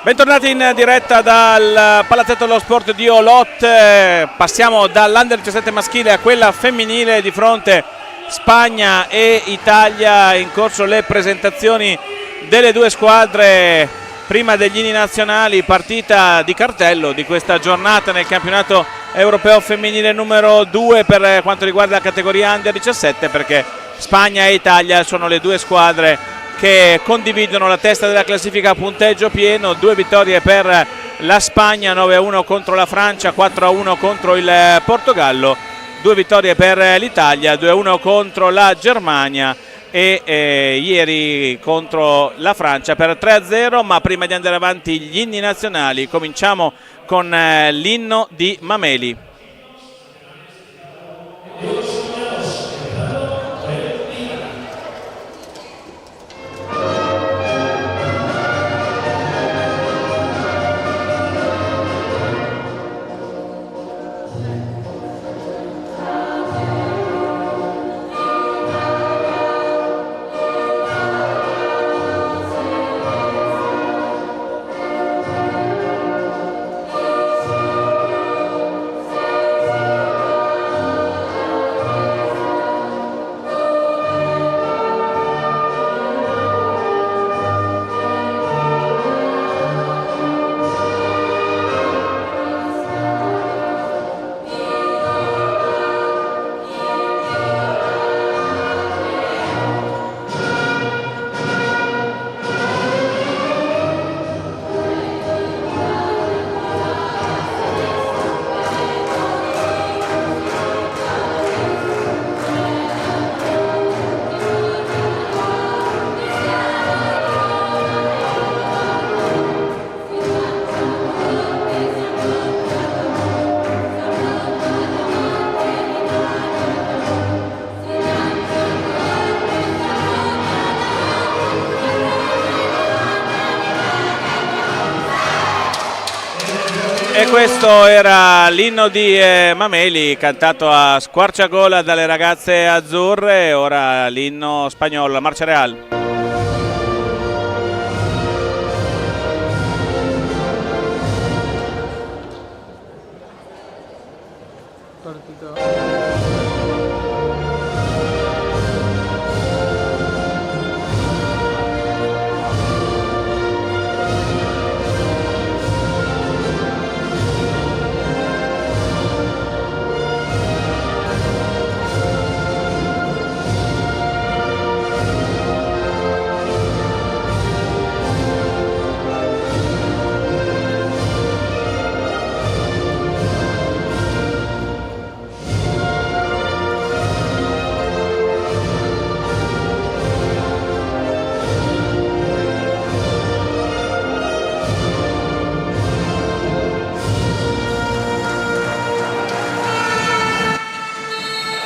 Bentornati in diretta dal Palazzetto dello Sport di Olot. Passiamo dall'Under 17 maschile a quella femminile. Di fronte Spagna e Italia, in corso le presentazioni delle due squadre prima degli inni nazionali. Partita di cartello di questa giornata nel campionato europeo femminile numero 2 per quanto riguarda la categoria Under 17, perché Spagna e Italia sono le due squadre che condividono la testa della classifica a punteggio pieno. Due vittorie per la Spagna, 9-1 contro la Francia, 4-1 contro il Portogallo. Due vittorie per l'Italia, 2-1 contro la Germania e ieri contro la Francia per 3-0. Ma prima di andare avanti gli inni nazionali, cominciamo con l'inno di Mameli. E questo era l'inno di Mameli, cantato a squarciagola dalle ragazze azzurre. Ora l'inno spagnolo, la Marcia Real.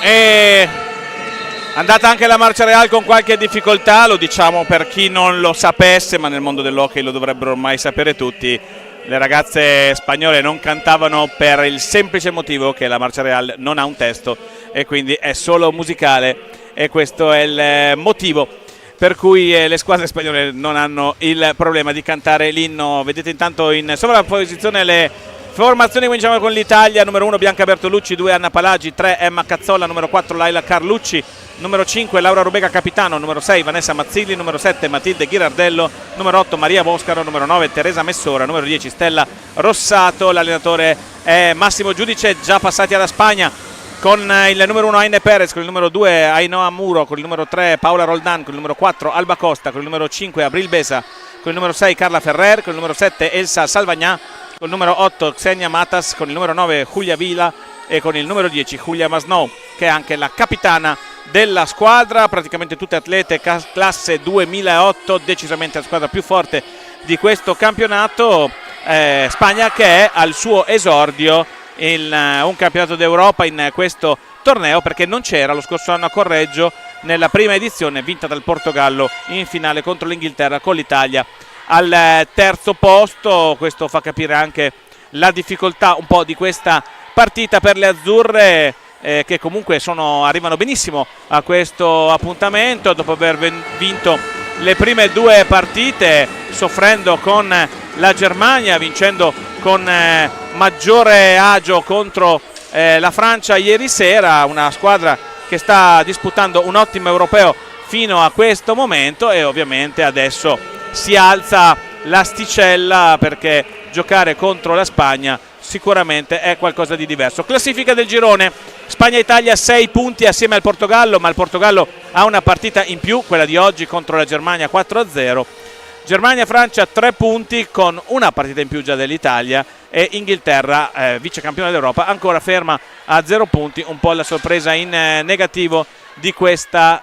È andata anche la Marcia Real con qualche difficoltà, lo diciamo per chi non lo sapesse, ma nel mondo dell'hockey lo dovrebbero ormai sapere tutti. Le ragazze spagnole non cantavano per il semplice motivo che la Marcia Real non ha un testo e quindi è solo musicale, e questo è il motivo per cui le squadre spagnole non hanno il problema di cantare l'inno. Vedete intanto in sovrapposizione le formazioni. Cominciamo con l'Italia: numero 1 Bianca Bertolucci, 2 Anna Palagi, 3 Emma Cazzolla, numero 4 Laila Carlucci, numero 5 Laura Rubega capitano, numero 6 Vanessa Mazzilli, numero 7 Matilde Ghirardello, numero 8 Maria Boscaro, numero 9 Teresa Messora, numero 10 Stella Rossato. L'allenatore è Massimo Giudice. Già passati alla Spagna con il numero 1 Aine Perez, con il numero 2 Ainhoa Muro, con il numero 3 Paola Roldan, con il numero 4 Alba Costa, con il numero 5 Abril Besa, con il numero 6 Carla Ferrer, con il numero 7 Elsa Salvagnà, con il numero 8 Xenia Matas, con il numero 9 Julia Vila e con il numero 10 Julia Masnou, che è anche la capitana della squadra. Praticamente tutte atlete classe 2008, decisamente la squadra più forte di questo campionato. Spagna che è al suo esordio in un campionato d'Europa in questo torneo, perché non c'era lo scorso anno a Correggio nella prima edizione, vinta dal Portogallo in finale contro l'Inghilterra, con l'Italia al terzo posto. Questo fa capire anche la difficoltà un po' di questa partita per le azzurre, che comunque arrivano benissimo a questo appuntamento dopo aver vinto le prime due partite, soffrendo con la Germania, vincendo con maggiore agio contro la Francia ieri sera, una squadra che sta disputando un ottimo europeo fino a questo momento, e ovviamente adesso si alza l'asticella perché giocare contro la Spagna sicuramente è qualcosa di diverso. Classifica del girone: Spagna e Italia 6 punti assieme al Portogallo, ma il Portogallo ha una partita in più, quella di oggi contro la Germania 4-0. Germania e Francia 3 punti con una partita in più già dell'Italia, e Inghilterra, vice campione d'Europa, ancora ferma a 0 punti, un po' la sorpresa in negativo di questa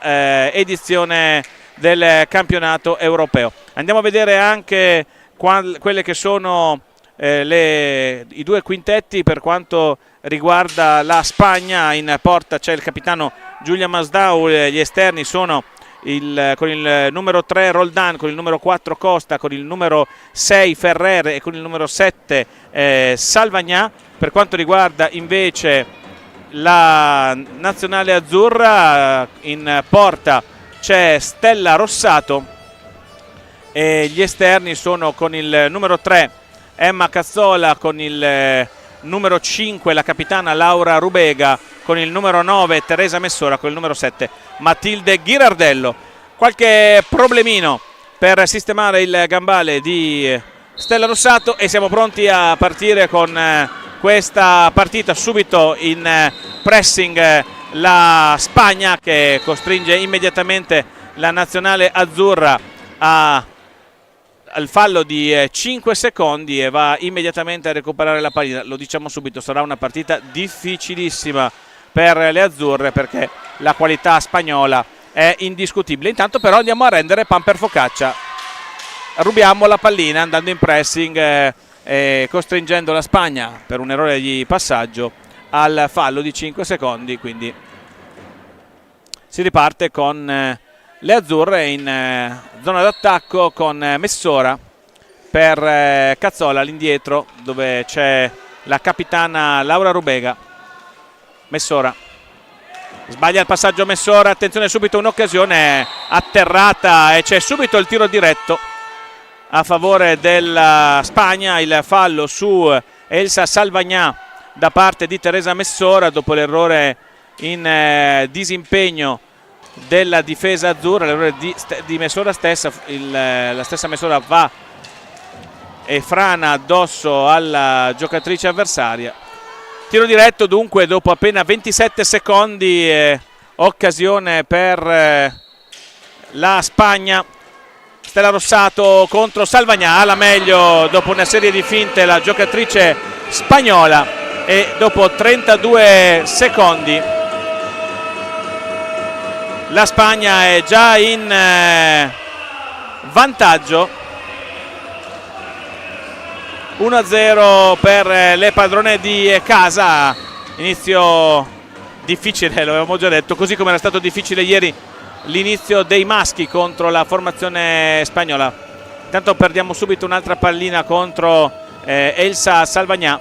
edizione del campionato europeo. Andiamo a vedere anche quelle che sono i due quintetti per quanto riguarda la Spagna. In porta c'è il capitano Julian Masdau, gli esterni sono con il numero 3 Roldan, con il numero 4 Costa, con il numero 6 Ferrer e con il numero 7 Salvagnà. Per quanto riguarda invece la nazionale azzurra, in porta c'è Stella Rossato e gli esterni sono con il numero 3 Emma Cazzola, con il numero 5 la capitana Laura Rubega, con il numero 9 Teresa Messora, con il numero 7 Matilde Ghirardello. Qualche problemino per sistemare il gambale di Stella Rossato e siamo pronti a partire con questa partita. Subito in pressing la Spagna, che costringe immediatamente la nazionale azzurra al fallo di 5 secondi e va immediatamente a recuperare la pallina. Lo diciamo subito, sarà una partita difficilissima per le azzurre perché la qualità spagnola è indiscutibile. Intanto però andiamo a rendere pan per focaccia, rubiamo la pallina andando in pressing e costringendo la Spagna per un errore di passaggio al fallo di 5 secondi, quindi si riparte con le azzurre in zona d'attacco con Messora per Cazzola all'indietro, dove c'è la capitana Laura Rubega. Messora sbaglia il passaggio, Messora, attenzione, subito un'occasione atterrata e c'è subito il tiro diretto a favore della Spagna. Il fallo su Elsa Salvagnà da parte di Teresa Messora dopo l'errore in disimpegno della difesa azzurra, l'errore di Messora stessa. La stessa Messora va e frana addosso alla giocatrice avversaria. Tiro diretto dunque dopo appena 27 secondi, occasione per la Spagna. Stella Rossato contro Salvagnà, alla meglio dopo una serie di finte la giocatrice spagnola, e dopo 32 secondi la Spagna è già in vantaggio. 1-0 per le padrone di casa. Inizio difficile, lo avevamo già detto, così come era stato difficile ieri l'inizio dei maschi contro la formazione spagnola. Intanto perdiamo subito un'altra pallina contro Elsa Salvagnà.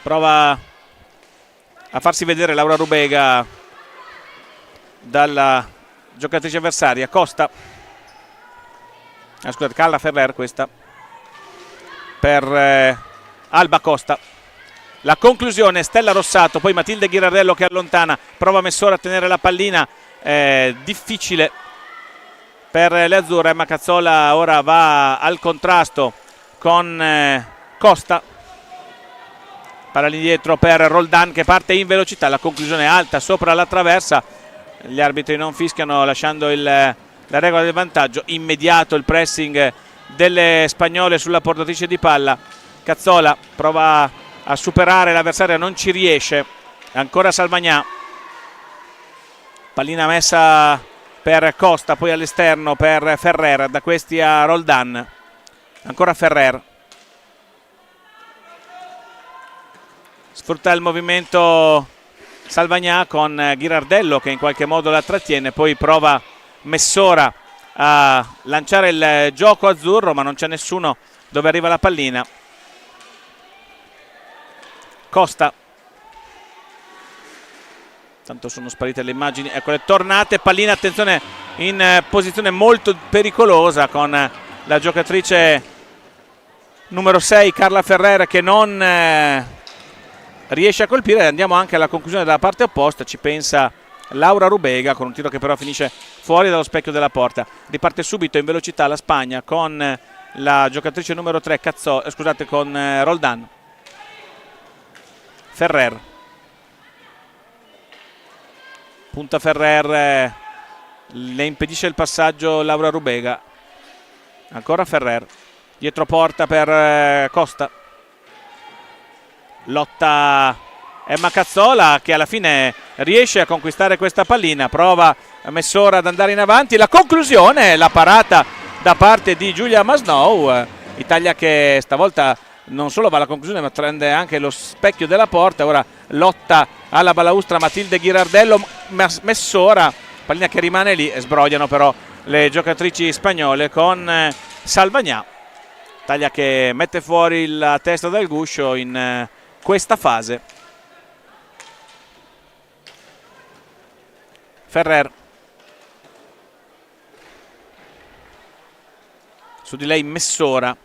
Prova a farsi vedere Laura Rubega dalla giocatrice avversaria. Costa, scusate, Carla Ferrer, questa per Alba Costa. La conclusione, Stella Rossato, poi Matilde Ghirardello che allontana, prova Messora a tenere la pallina, difficile per le azzurre. Emma Cazzola ora va al contrasto con Costa, palla all'indietro per Roldan che parte in velocità, la conclusione alta sopra la traversa. Gli arbitri non fischiano, lasciando la regola del vantaggio. Immediato il pressing delle spagnole sulla portatrice di palla. Cazzola prova a superare l'avversaria, non ci riesce. Ancora Salvagnà, pallina messa per Costa, poi all'esterno per Ferrer, da questi a Roldan. Ancora Ferrer, sfrutta il movimento Salvagnà con Ghirardello che in qualche modo la trattiene, poi prova Messora a lanciare il gioco azzurro, ma non c'è nessuno dove arriva la pallina. Costa, Tanto sono sparite le immagini, eccole tornate, pallina, attenzione, in posizione molto pericolosa con la giocatrice numero 6 Carla Ferrer che non riesce a colpire. Andiamo anche alla conclusione della parte opposta, ci pensa Laura Rubega con un tiro che però finisce fuori dallo specchio della porta. Riparte subito in velocità la Spagna con la giocatrice numero 3 con Roldan. Ferrer, punta Ferrer, le impedisce il passaggio Laura Rubega. Ancora Ferrer, dietro porta per Costa, lotta Emma Cazzola che alla fine riesce a conquistare questa pallina, prova Messora ad andare in avanti, la conclusione, la parata da parte di Giulia Masnou. Italia che stavolta non solo va alla conclusione ma prende anche lo specchio della porta. Ora lotta alla balaustra Matilde Ghirardello, Messora, pallina che rimane lì e sbrogliano però le giocatrici spagnole con Salvagnà. Italia che mette fuori la testa dal guscio in questa fase. Ferrer, su di lei Messora,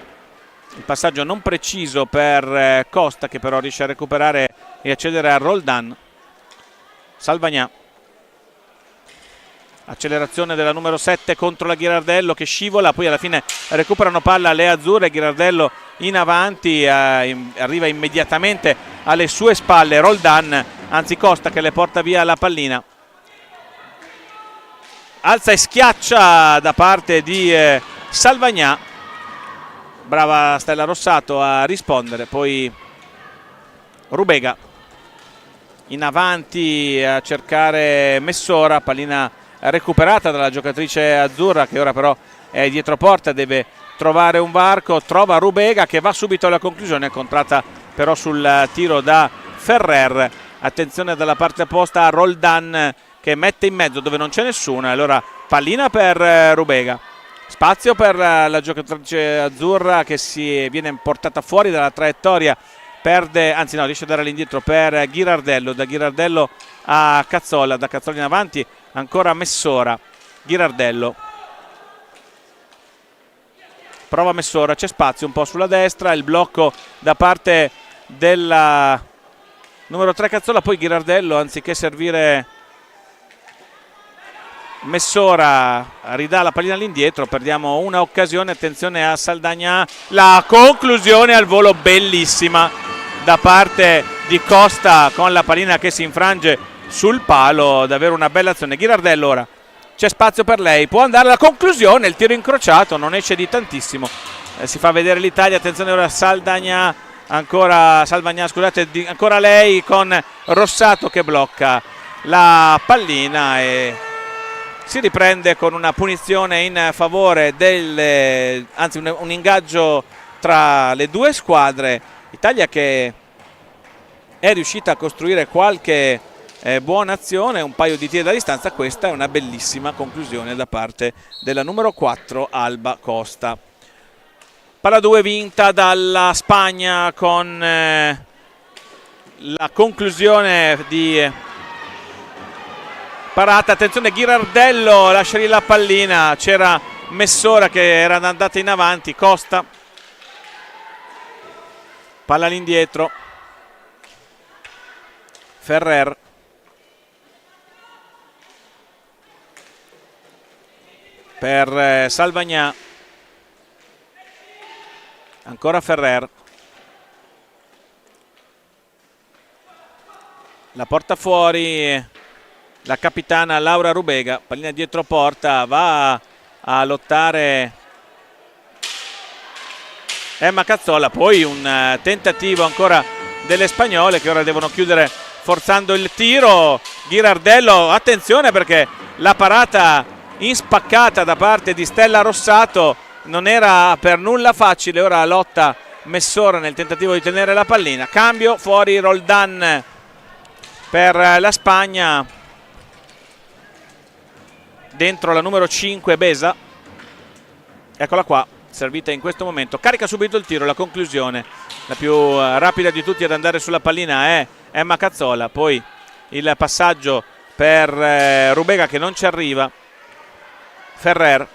il passaggio non preciso per Costa che però riesce a recuperare e accedere a Roldan. Salvagnà, accelerazione della numero 7 contro la Ghirardello che scivola, poi alla fine recuperano palla le azzurre. Ghirardello in avanti, arriva immediatamente alle sue spalle Roldan, anzi Costa che le porta via la pallina, alza e schiaccia da parte di Salvagnà. Brava Stella Rossato a rispondere, poi Rubega in avanti a cercare Messora, pallina recuperata dalla giocatrice azzurra che ora però è dietro porta, deve trovare un varco, trova Rubega che va subito alla conclusione, contratta però sul tiro da Ferrer. Attenzione dalla parte opposta a Roldan che mette in mezzo dove non c'è nessuno, allora pallina per Rubega, spazio per la giocatrice azzurra che si viene portata fuori dalla traiettoria, perde, anzi no, riesce a dare all'indietro per Ghirardello, da Ghirardello a Cazzola, da Cazzola in avanti ancora Messora. Ghirardello prova Messora, c'è spazio un po' sulla destra, il blocco da parte della numero 3 Cazzola, poi Ghirardello anziché servire Messora ridà la pallina all'indietro, perdiamo una occasione. Attenzione a Salvagnà, la conclusione al volo bellissima da parte di Costa con la pallina che si infrange sul palo, davvero una bella azione. Ghirardello ora, c'è spazio per lei, può andare alla conclusione, il tiro incrociato non esce di tantissimo, si fa vedere l'Italia. Attenzione ora Salvagnà, ancora lei con Rossato che blocca la pallina e si riprende con una punizione in favore anzi un ingaggio tra le due squadre. Italia che è riuscita a costruire qualche buona azione, un paio di tiri da distanza. Questa è una bellissima conclusione da parte della numero 4 Alba Costa. Palla 2 vinta dalla Spagna con la conclusione di parata. Attenzione Ghirardello, lascia lì la pallina, c'era Messora che era andata in avanti. Costa, palla all'indietro, Ferrer, per Salvagnà, ancora Ferrer, la porta fuori la capitana Laura Rubega, pallina dietro porta, va a lottare Emma Cazzola, poi un tentativo ancora delle spagnole che ora devono chiudere forzando il tiro. Ghirardello, attenzione perché la parata in spaccata da parte di Stella Rossato non era per nulla facile. Ora lotta Messora nel tentativo di tenere la pallina, cambio, fuori Roldan per la Spagna, dentro la numero 5 Besa, eccola qua, servita in questo momento, carica subito il tiro, la conclusione, la più rapida di tutti ad andare sulla pallina è Emma Cazzola, poi il passaggio per Rubega che non ci arriva. Ferrer,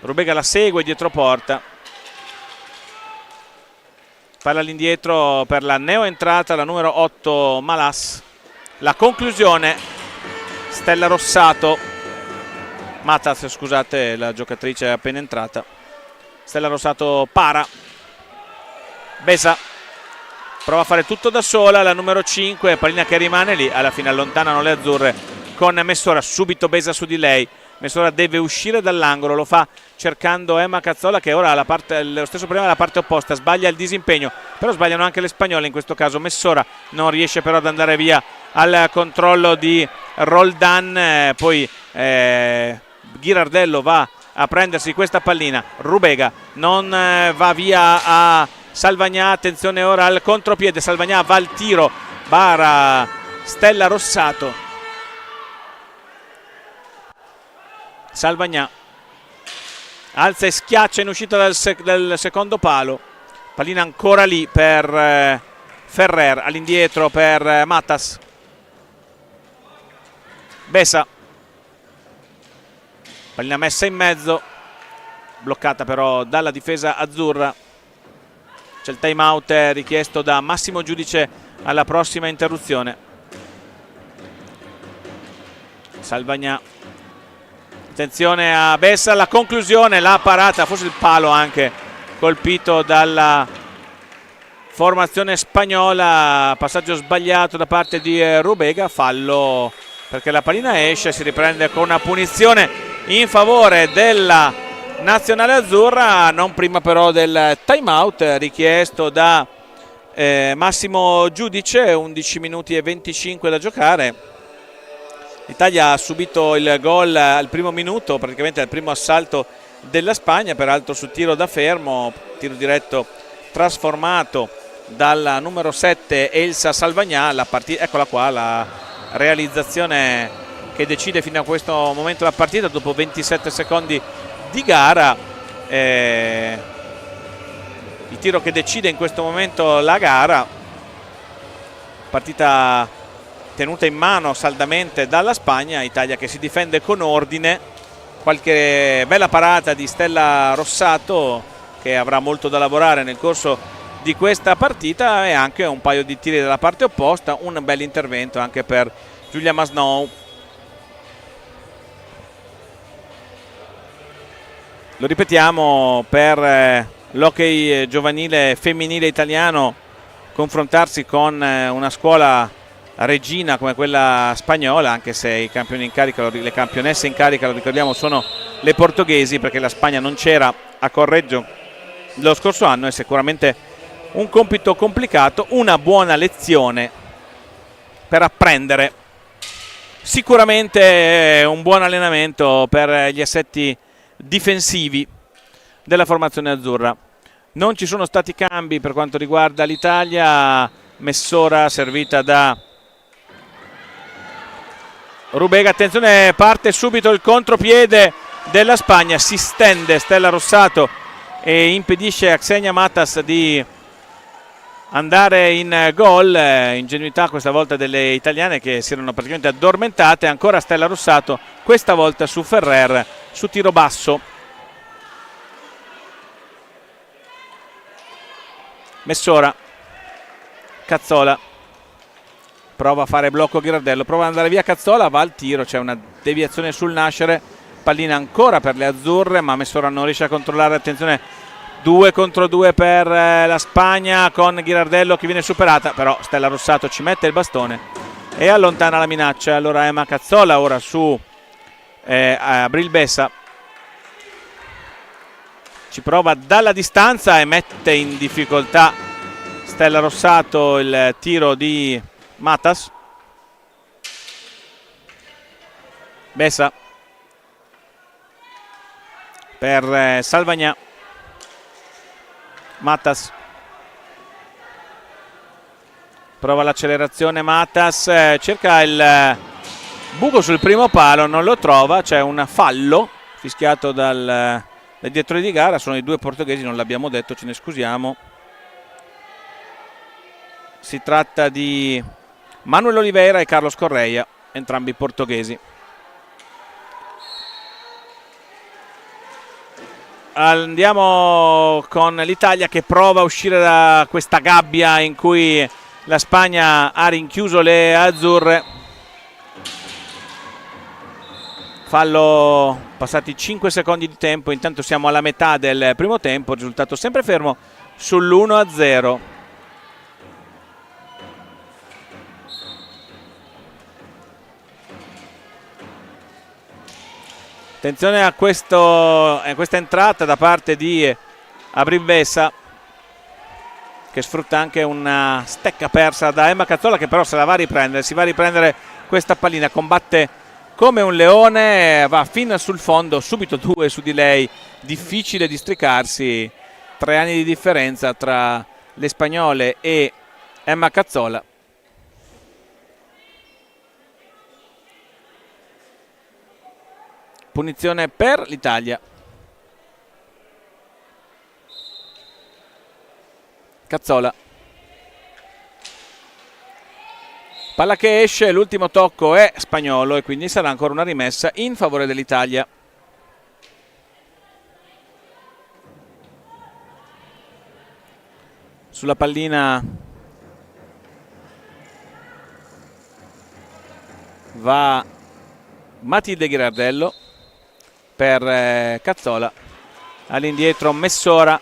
Rubega la segue dietro porta, palla all'indietro per la neoentrata, la numero 8 Malas. La conclusione, Stella Rossato, Matas, scusate, la giocatrice è appena entrata. Stella Rossato para, Besa prova a fare tutto da sola, la numero 5, pallina che rimane lì, alla fine allontanano le azzurre con Messora, subito Besa su di lei. Messora deve uscire dall'angolo, lo fa cercando Emma Cazzola che ora ha lo stesso problema alla parte opposta, sbaglia il disimpegno, però sbagliano anche le spagnole in questo caso. Messora non riesce però ad andare via al controllo di Roldan, poi Ghirardello va a prendersi questa pallina, Rubega non va via a Salvagnà, attenzione ora al contropiede, Salvagnà va al tiro, bara Stella Rossato. Salvagnà alza e schiaccia in uscita dal secondo palo, pallina ancora lì per Ferrer, all'indietro per Matas. Besa, pallina messa in mezzo, bloccata però dalla difesa azzurra. C'è il time out richiesto da Massimo Giudice alla prossima interruzione. Salvagnà, attenzione a Bessa, la conclusione, la parata, forse il palo anche colpito dalla formazione spagnola, passaggio sbagliato da parte di Rubega, fallo perché la pallina esce, si riprende con una punizione in favore della nazionale azzurra, non prima però del time out richiesto da Massimo Giudice. 11 minuti e 25 da giocare. L'Italia ha subito il gol al primo minuto, praticamente al primo assalto della Spagna, peraltro su tiro da fermo, tiro diretto trasformato dalla numero 7 Elsa Salvagnà. La partita, eccola qua, la realizzazione che decide fino a questo momento la partita dopo 27 secondi di gara, il tiro che decide in questo momento la gara, partita tenuta in mano saldamente dalla Spagna, Italia che si difende con ordine, qualche bella parata di Stella Rossato che avrà molto da lavorare nel corso di questa partita, e anche un paio di tiri dalla parte opposta, un bel intervento anche per Giulia Masnou. Lo ripetiamo, per l'hockey giovanile femminile italiano confrontarsi con una scuola regina come quella spagnola, anche se i campioni in carica, le campionesse in carica, lo ricordiamo, sono le portoghesi, perché la Spagna non c'era a Correggio lo scorso anno, è sicuramente un compito complicato, una buona lezione per apprendere, sicuramente un buon allenamento per gli assetti difensivi della formazione azzurra. Non ci sono stati cambi per quanto riguarda l'Italia. Messora servita da Rubega, attenzione, parte subito il contropiede della Spagna, si stende Stella Rossato e impedisce a Xenia Matas di andare in gol. Ingenuità questa volta delle italiane che si erano praticamente addormentate. Ancora Stella Rossato, questa volta su Ferrer, su tiro basso. Messora, Cazzola prova a fare blocco Ghirardello, prova ad andare via Cazzola, va al tiro, c'è una deviazione sul nascere, pallina ancora per le azzurre, ma Messora non riesce a controllare. Attenzione, 2 contro 2 per la Spagna con Ghirardello che viene superata, però Stella Rossato ci mette il bastone e allontana la minaccia. Allora Emma Cazzola ora su Abril Bessa, ci prova dalla distanza e mette in difficoltà Stella Rossato. Il tiro di Matas. Bessa per Salvagnà. Matas prova l'accelerazione, Matas cerca il buco sul primo palo, non lo trova, c'è un fallo fischiato dal direttore di gara. Sono i 2 portoghesi, non l'abbiamo detto, ce ne scusiamo. Si tratta di Manuel Oliveira e Carlos Correia, entrambi portoghesi. Andiamo con l'Italia che prova a uscire da questa gabbia in cui la Spagna ha rinchiuso le azzurre. Fallo, passati 5 secondi di tempo, intanto siamo alla metà del primo tempo, risultato sempre fermo sull'1-0. Attenzione a questa entrata da parte di Abril Besa, che sfrutta anche una stecca persa da Emma Cazzola, che però se la va a riprendere, si va a riprendere questa pallina, combatte come un leone, va fino sul fondo, subito 2 su di lei, difficile districarsi, 3 anni di differenza tra le spagnole e Emma Cazzola. Punizione per l'Italia. Cazzola. Palla che esce, l'ultimo tocco è spagnolo e quindi sarà ancora una rimessa in favore dell'Italia. Sulla pallina va Matilde Ghirardello per Cazzola. All'indietro Messora,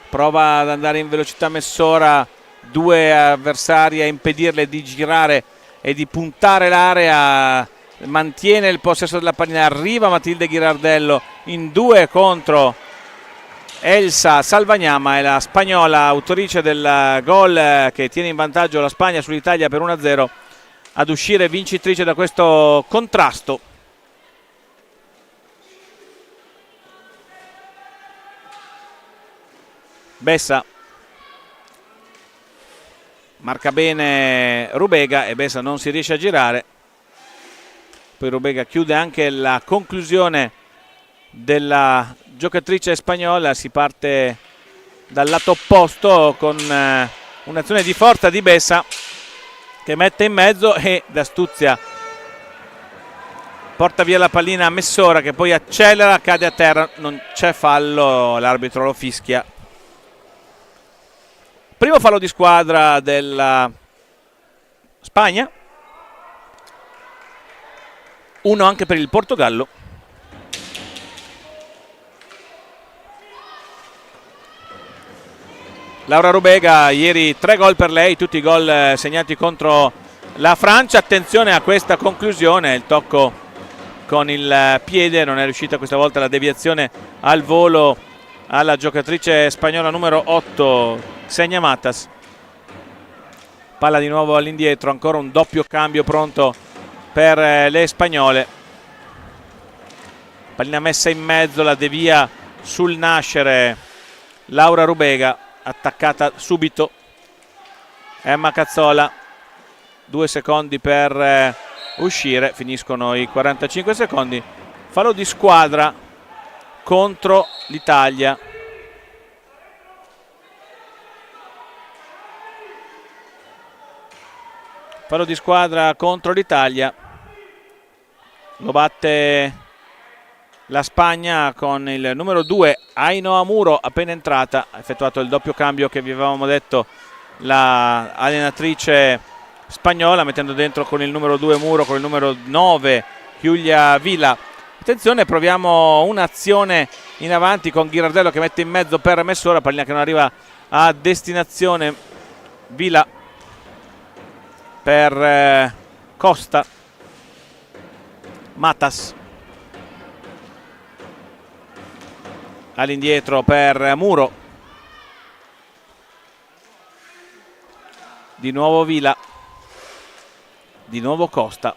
prova ad andare in velocità Messora, 2 avversari a impedirle di girare e di puntare l'area, mantiene il possesso della pallina, arriva Matilde Ghirardello in 2 contro Elsa Salvagnama, è la spagnola autrice del gol che tiene in vantaggio la Spagna sull'Italia per 1-0, ad uscire vincitrice da questo contrasto. Bessa marca bene Rubega e Bessa non si riesce a girare, poi Rubega chiude anche la conclusione della giocatrice spagnola. Si parte dal lato opposto con un'azione di forza di Bessa che mette in mezzo e d'astuzia porta via la pallina a Messora, che poi accelera, cade a terra, non c'è fallo, l'arbitro lo fischia. Primo fallo di squadra della Spagna, 1 anche per il Portogallo. Laura Rubega, ieri 3 gol per lei, tutti i gol segnati contro la Francia. Attenzione a questa conclusione, il tocco con il piede, non è riuscita questa volta la deviazione al volo alla giocatrice spagnola numero 8, Xenia Matas. Palla di nuovo all'indietro, ancora un doppio cambio pronto per le spagnole. Pallina messa in mezzo, la devia sul nascere Laura Rubega, attaccata subito Emma Cazzola, 2 secondi per uscire, finiscono i 45 secondi. Fallo di squadra contro l'Italia. Fallo di squadra contro l'Italia, lo batte la Spagna con il numero 2 Ainhoa Muro, appena entrata, ha effettuato il doppio cambio che vi avevamo detto la allenatrice spagnola, mettendo dentro con il numero 2 Muro, con il numero 9 Giulia Vila. Attenzione, proviamo un'azione in avanti con Ghirardello che mette in mezzo per Messora, pallina che non arriva a destinazione. Vila per Costa, Matas all'indietro per Muro, di nuovo Vila, di nuovo Costa.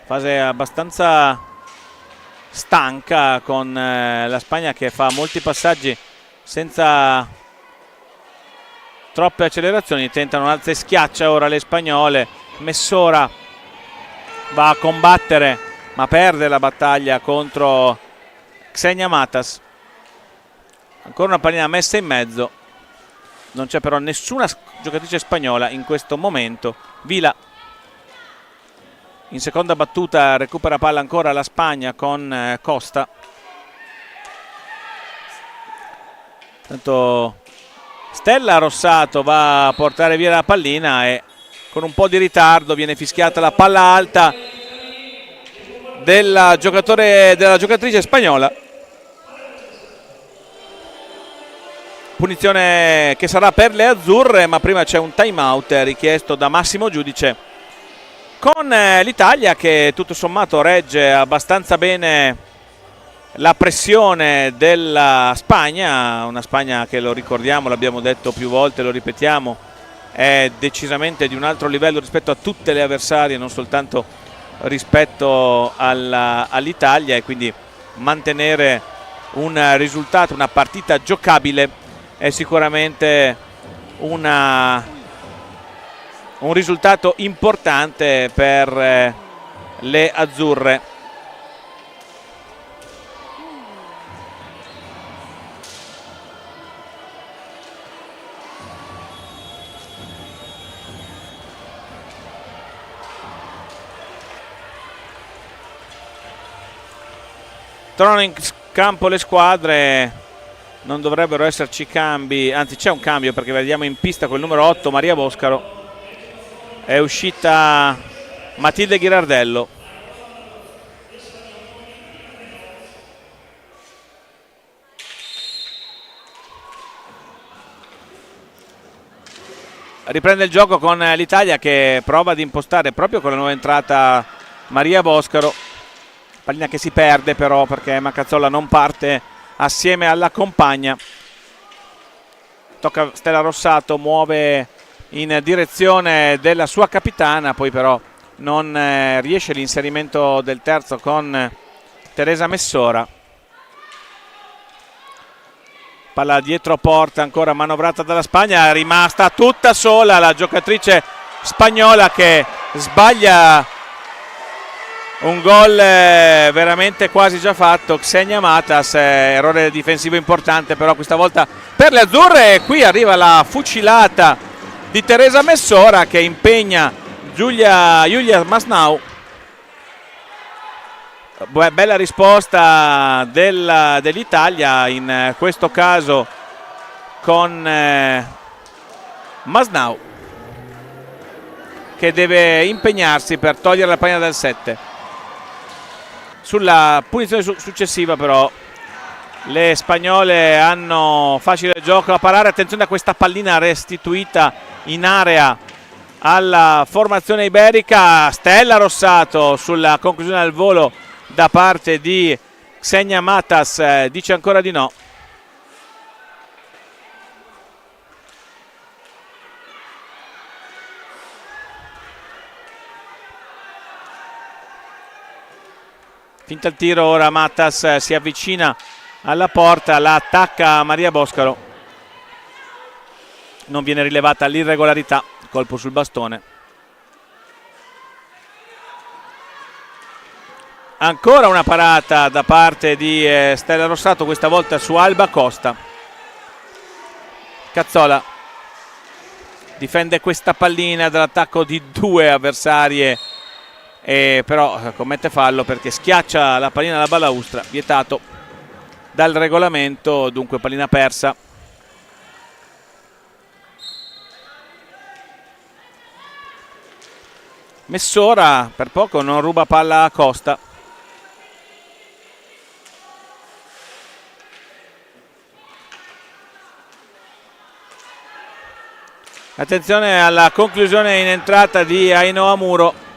Fase abbastanza stanca con la Spagna che fa molti passaggi senza troppe accelerazioni, tentano un alza e schiaccia ora le spagnole. Messora va a combattere ma perde la battaglia contro Xenia Matas. Ancora una pallina messa in mezzo, Non c'è però nessuna giocatrice spagnola in questo momento. Vila in seconda battuta recupera palla ancora la Spagna con Costa. Tanto Stella Rossato va a portare via la pallina e con un po' di ritardo viene fischiata la palla alta della giocatrice spagnola. Punizione che sarà per le azzurre, ma prima c'è un time out richiesto da Massimo Giudice con l'Italia che tutto sommato regge abbastanza bene la pressione della Spagna, una Spagna che, lo ricordiamo, l'abbiamo detto più volte, lo ripetiamo, è decisamente di un altro livello rispetto a tutte le avversarie, non soltanto rispetto all'Italia, e quindi mantenere un risultato, una partita giocabile è sicuramente un risultato importante per le azzurre. Tornano in campo le squadre, non dovrebbero esserci cambi, anzi c'è un cambio perché vediamo in pista col numero 8 Maria Boscaro, è uscita Matilde Ghirardello. Riprende il gioco con l'Italia che prova ad impostare proprio con la nuova entrata Maria Boscaro. Pallina che si perde però perché Emma Cazzola non parte assieme alla compagna. Tocca Stella Rossato, muove in direzione della sua capitana, poi però non riesce l'inserimento del terzo con Teresa Messora. Palla dietro porta, ancora manovrata dalla Spagna, è rimasta tutta sola la giocatrice spagnola che sbaglia un gol veramente quasi già fatto. Xenia Matas, errore difensivo importante però questa volta per le azzurre, e qui arriva la fucilata di Teresa Messora che impegna Giulia Masnau. Bella risposta dell'Italia, in questo caso con Masnau che deve impegnarsi per togliere la pallina dal 7. Sulla punizione successiva però le spagnole hanno facile gioco a parare. Attenzione a questa pallina restituita in area alla formazione iberica. Stella Rossato sulla conclusione al volo da parte di Xenia Matas dice ancora di no. Finta il tiro, ora Matas si avvicina alla porta, la attacca Maria Boscaro, non viene rilevata l'irregolarità, colpo sul bastone. Ancora una parata da parte di Stella Rossato, questa volta su Alba Costa. Cazzola difende questa pallina dall'attacco di due avversarie, però commette fallo perché schiaccia la pallina alla balaustra, vietato dal regolamento, dunque pallina persa. Messora per poco non ruba palla a Costa. Attenzione alla conclusione in entrata di Ainhoa Muro.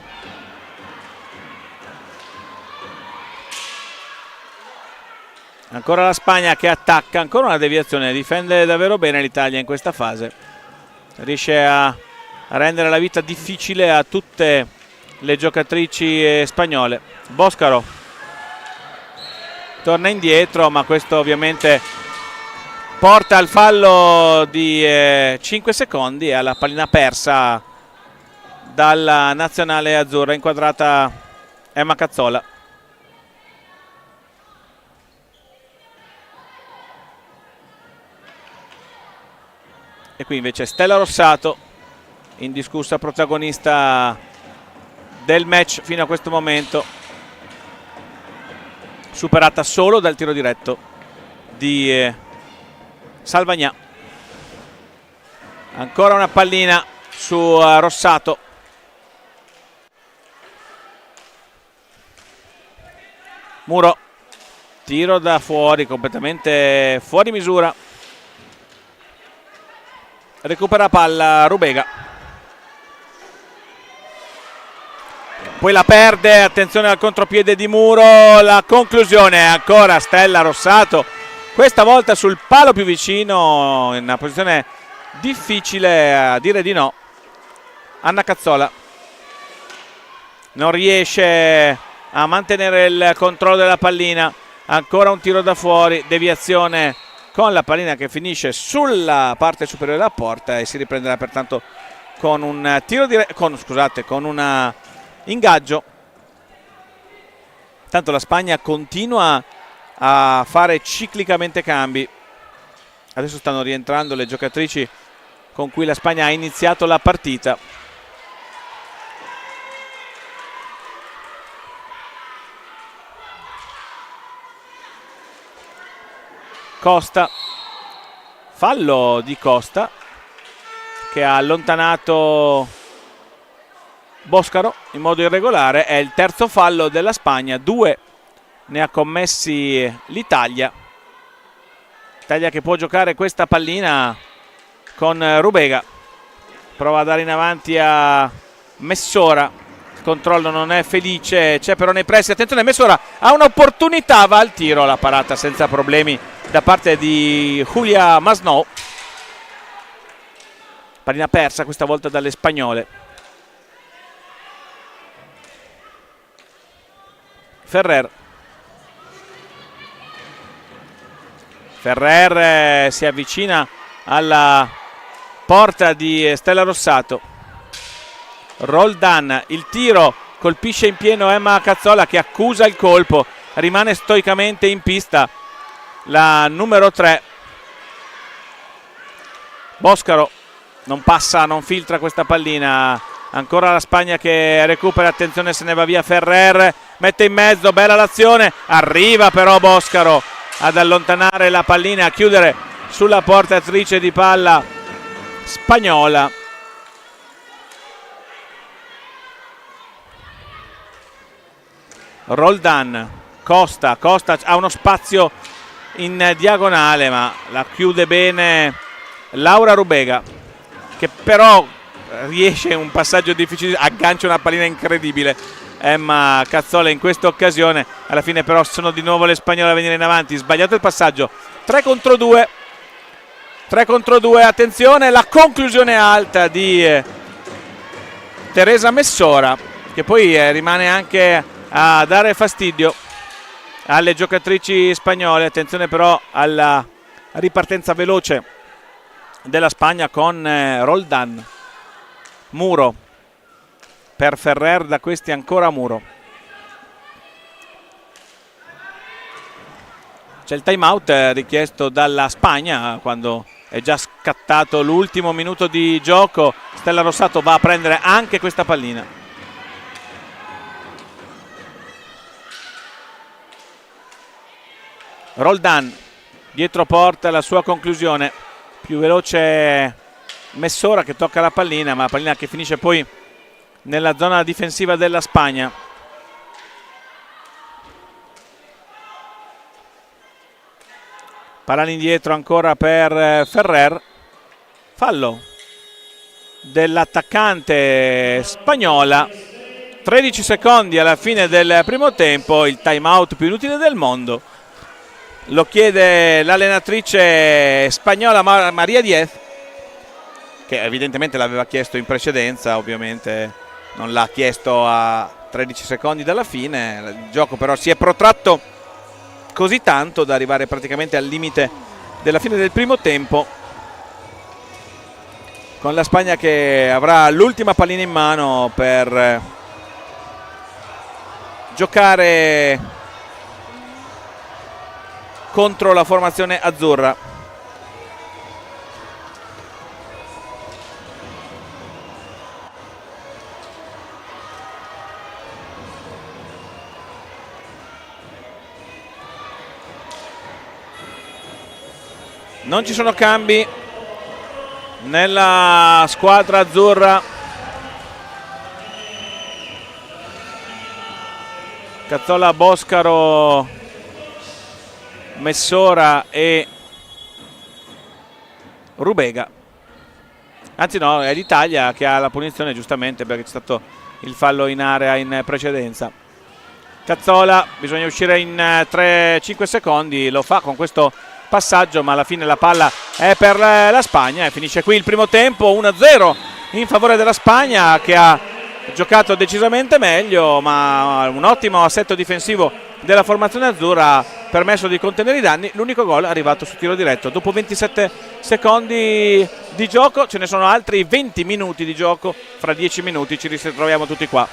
Ancora la Spagna che attacca, ancora una deviazione, difende davvero bene l'Italia in questa fase, riesce a rendere la vita difficile a tutte le giocatrici spagnole. Boscaro torna indietro, ma questo ovviamente porta al fallo di 5 secondi e alla pallina persa dalla nazionale azzurra, inquadrata Emma Cazzola. E qui invece Stella Rossato, indiscussa protagonista del match fino a questo momento, superata solo dal tiro diretto di Salvagnà. Ancora una pallina su Rossato. Muro, tiro da fuori, completamente fuori misura. Recupera palla Rubega. Poi la perde, attenzione al contropiede di Muro, la conclusione ancora Stella Rossato, questa volta sul palo più vicino, in una posizione difficile a dire di no. Anna Cazzola non riesce a mantenere il controllo della pallina, ancora un tiro da fuori, deviazione con la pallina che finisce sulla parte superiore della porta e si riprenderà pertanto con un tiro con un ingaggio. Tanto la Spagna continua a fare ciclicamente cambi. Adesso stanno rientrando le giocatrici con cui la Spagna ha iniziato la partita. Costa, fallo di Costa che ha allontanato Boscaro in modo irregolare. È il terzo fallo della Spagna, 2 ne ha commessi l'Italia. Italia che può giocare questa pallina con Rubega, prova a dare in avanti a Messora, il controllo non è felice, c'è però nei pressi, attenzione, Messora ha un'opportunità, va al tiro, la parata senza problemi da parte di Julia Masnou. Pallina persa questa volta dalle spagnole. Ferrer si avvicina alla porta di Stella Rossato. Roldan, il tiro, colpisce in pieno Emma Cazzola che accusa il colpo, rimane stoicamente in pista la numero 3. Boscaro non passa, non filtra questa pallina. Ancora la Spagna che recupera, attenzione, se ne va via Ferrer, mette in mezzo, bella l'azione, arriva però Boscaro ad allontanare la pallina, a chiudere sulla portatrice di palla spagnola. Roldan, Costa ha uno spazio in diagonale ma la chiude bene Laura Rubega, che però riesce un passaggio difficile, aggancia una pallina incredibile Emma Cazzola in questa occasione. Alla fine però sono di nuovo le spagnole a venire in avanti, sbagliato il passaggio, 3 contro 2, attenzione, la conclusione alta di Teresa Messora, che poi rimane anche a dare fastidio alle giocatrici spagnole. Attenzione però alla ripartenza veloce della Spagna con Roldan. Muro per Ferrer, da questi ancora Muro. C'è il time out richiesto dalla Spagna quando è già scattato l'ultimo minuto di gioco. Stella Rossato va a prendere anche questa pallina. Roldan dietro porta, la sua conclusione, più veloce Messora che tocca la pallina, ma la pallina che finisce poi nella zona difensiva della Spagna. Palla indietro ancora per Ferrer, fallo dell'attaccante spagnola. 13 secondi alla fine del primo tempo, il time out più inutile del mondo. Lo chiede l'allenatrice spagnola Maria Diez, che evidentemente l'aveva chiesto in precedenza, ovviamente non l'ha chiesto a 13 secondi dalla fine. Il gioco però si è protratto così tanto da arrivare praticamente al limite della fine del primo tempo, con la Spagna che avrà l'ultima pallina in mano per giocare contro la formazione azzurra. Non ci sono cambi nella squadra azzurra. Cazzola, Boscaro, Messora e Rubega. Anzi no, è l'Italia che ha la punizione, giustamente, perché c'è stato il fallo in area in precedenza. Cazzola, bisogna uscire in 3-5 secondi, lo fa con questo passaggio, ma alla fine la palla è per la Spagna e finisce qui il primo tempo, 1-0 in favore della Spagna, che ha giocato decisamente meglio, ma un ottimo assetto difensivo della formazione azzurra ha permesso di contenere i danni. L'unico gol è arrivato su tiro diretto. Dopo 27 secondi di gioco ce ne sono altri 20 minuti di gioco, fra 10 minuti ci ritroviamo tutti qua.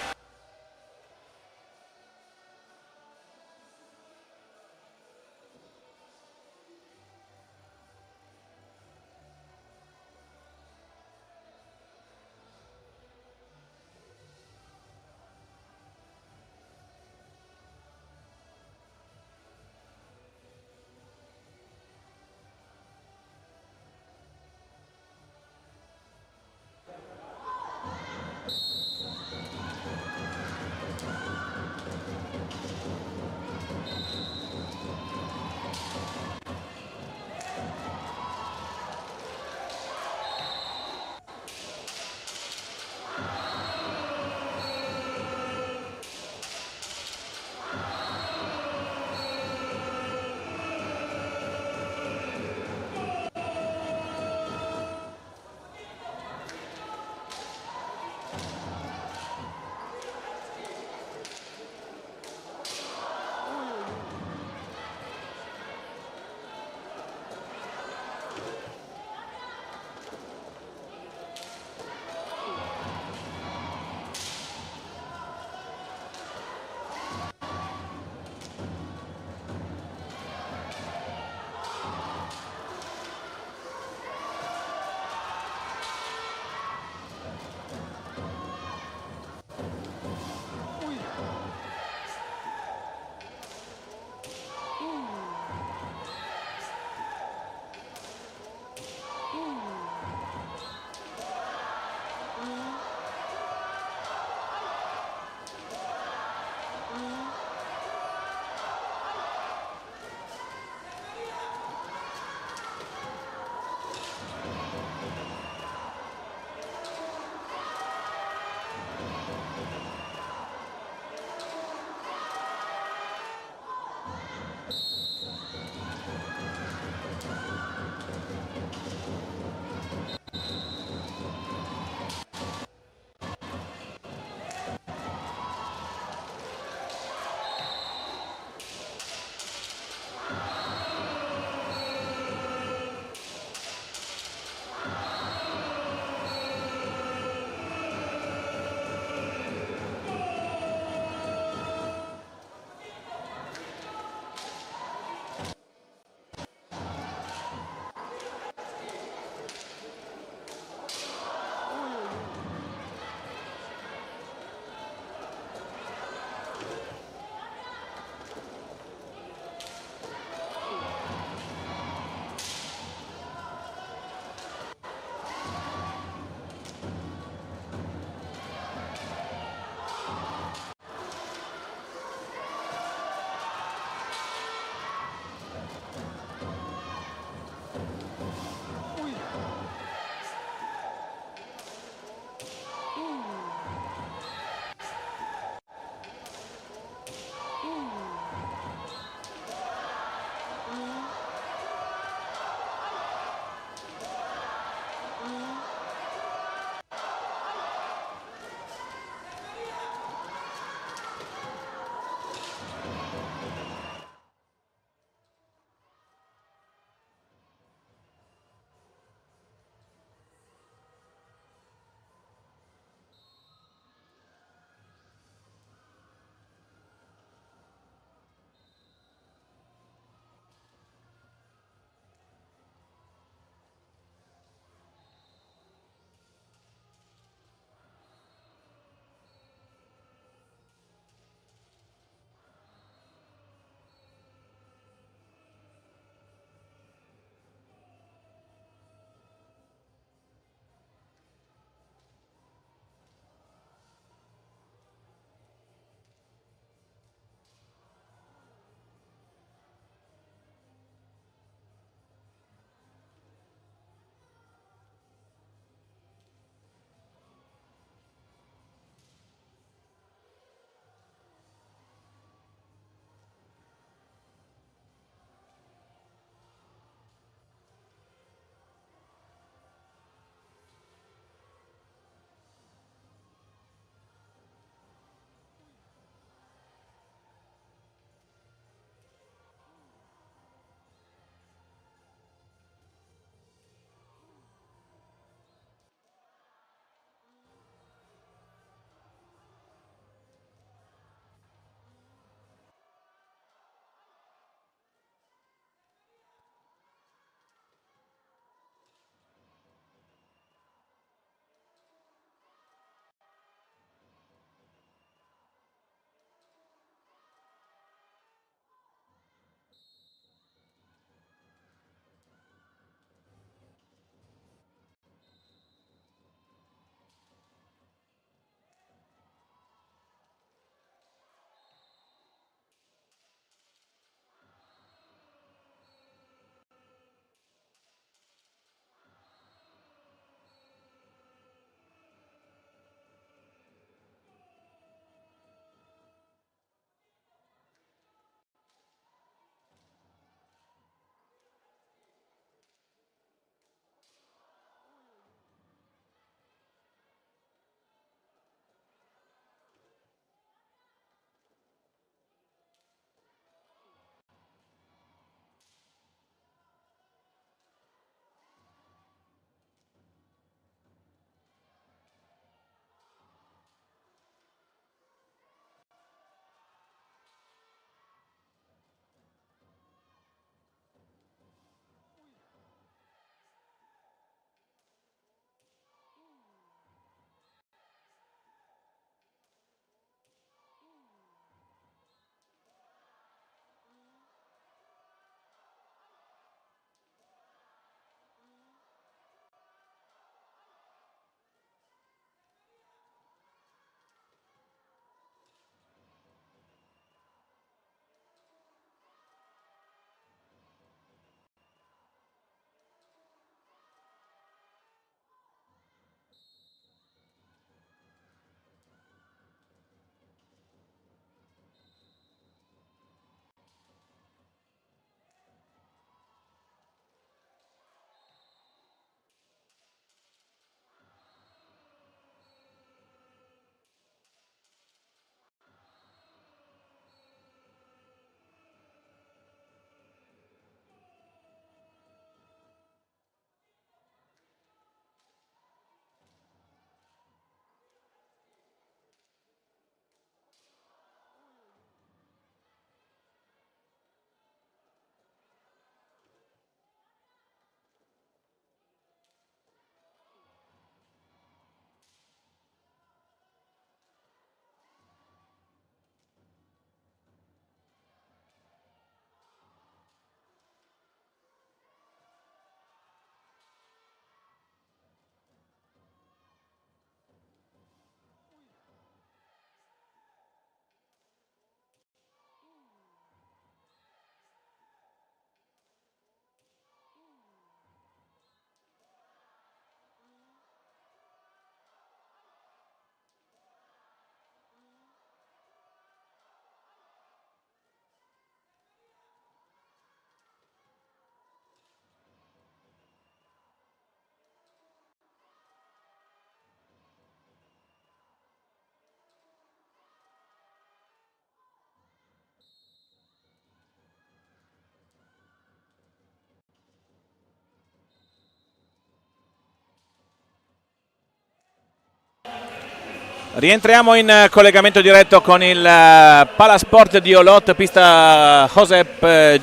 Rientriamo in collegamento diretto con il Palasport di Olot, pista Joseph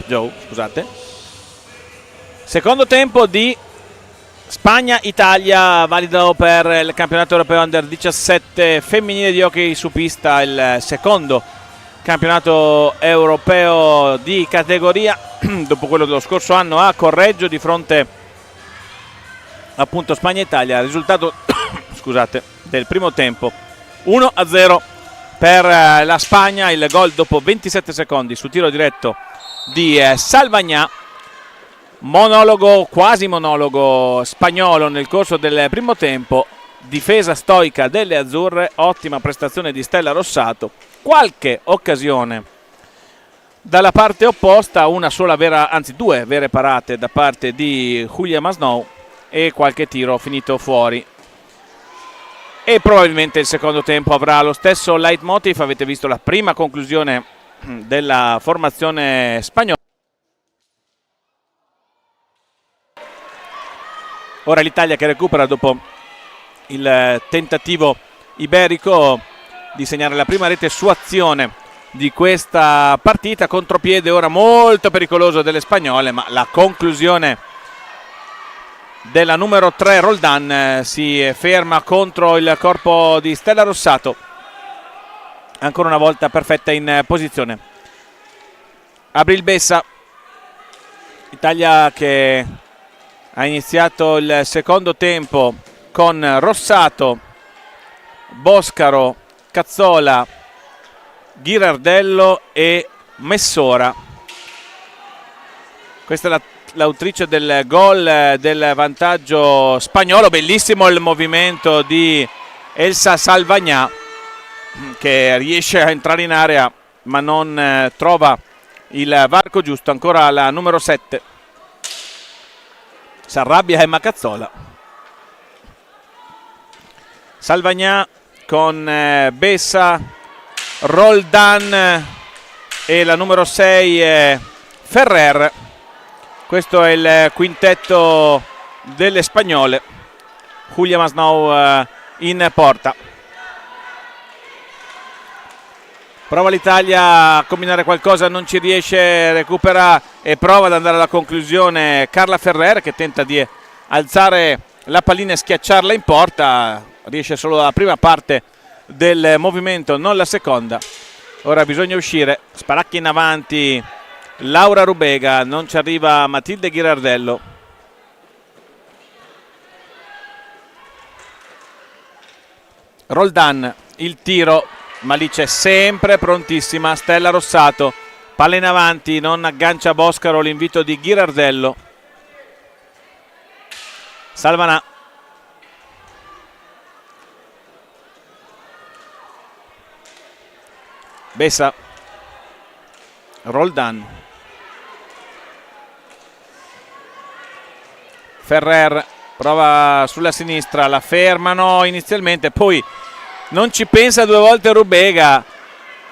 Joe, scusate. Secondo tempo di Spagna-Italia, valido per il campionato europeo Under 17 femminile di hockey su pista, il secondo campionato europeo di categoria dopo quello dello scorso anno a Correggio, di fronte appunto Spagna-Italia. Risultato scusate, del primo tempo 1-0 per la Spagna, il gol dopo 27 secondi su tiro diretto di Salvagnà. Monologo, quasi monologo spagnolo nel corso del primo tempo, difesa stoica delle azzurre, ottima prestazione di Stella Rossato, qualche occasione dalla parte opposta, una sola vera, anzi due vere parate da parte di Julia Masnou e qualche tiro finito fuori. E probabilmente il secondo tempo avrà lo stesso leitmotiv. Avete visto la prima conclusione della formazione spagnola. Ora l'Italia che recupera dopo il tentativo iberico di segnare la prima rete su azione di questa partita. Contropiede ora molto pericoloso delle spagnole, ma la conclusione della numero 3 Roldan si ferma contro il corpo di Stella Rossato, ancora una volta perfetta in posizione. Abril Bessa, Italia che ha iniziato il secondo tempo con Rossato, Boscaro, Cazzola, Ghirardello e Messora. Questa è l'autrice del gol del vantaggio spagnolo. Bellissimo il movimento di Elsa Salvagnà, che riesce a entrare in area ma non trova il varco giusto. Ancora la numero 7 s'arrabbia Emma Cazzola. Salvagnà con Bessa, Roldan e la numero 6 Ferrer. Questo è il quintetto delle spagnole. Julia Masnou in porta. Prova l'Italia a combinare qualcosa, non ci riesce, recupera e prova ad andare alla conclusione Carla Ferrer, che tenta di alzare la pallina e schiacciarla in porta. Riesce solo la prima parte del movimento, non la seconda. Ora bisogna uscire, sparacchia in avanti Laura Rubega, non ci arriva Matilde Ghirardello. Roldan, il tiro, ma lì c'è sempre prontissima Stella Rossato. Palla in avanti, non aggancia Boscaro l'invito di Ghirardello. Salvanà. Bessa. Roldan. Ferrer prova sulla sinistra, la fermano inizialmente, poi non ci pensa due volte Rubega,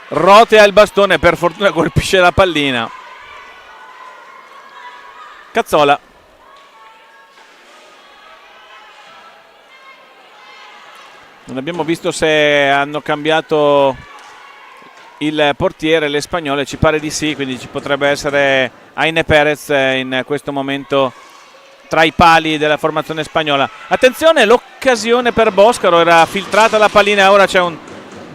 rotea il bastone, per fortuna colpisce la pallina. Cazzola. Non abbiamo visto se hanno cambiato il portiere, le spagnole, ci pare di sì, quindi ci potrebbe essere Aine Perez in questo momento tra i pali della formazione spagnola. Attenzione, l'occasione per Boscaro, era filtrata la pallina, ora c'è un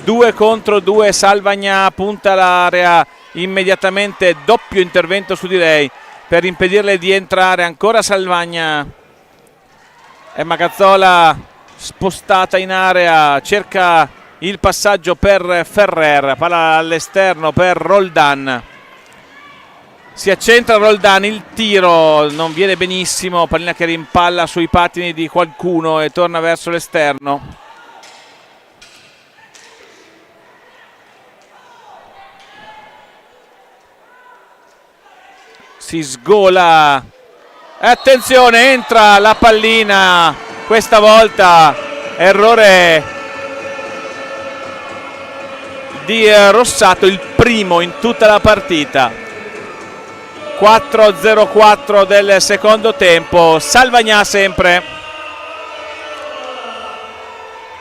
2 contro 2, Salvagnà punta l'area immediatamente, doppio intervento su di lei per impedirle di entrare. Ancora Salvagnà, Emma Cazzola spostata in area, cerca il passaggio per Ferrer, palla all'esterno per Roldan. Si accentra Roldan, il tiro non viene benissimo, pallina che rimpalla sui pattini di qualcuno e torna verso l'esterno. Si sgola, attenzione, entra la pallina, questa volta errore di Rossato, il primo in tutta la partita. 4-0-4 del secondo tempo. Salvagnà sempre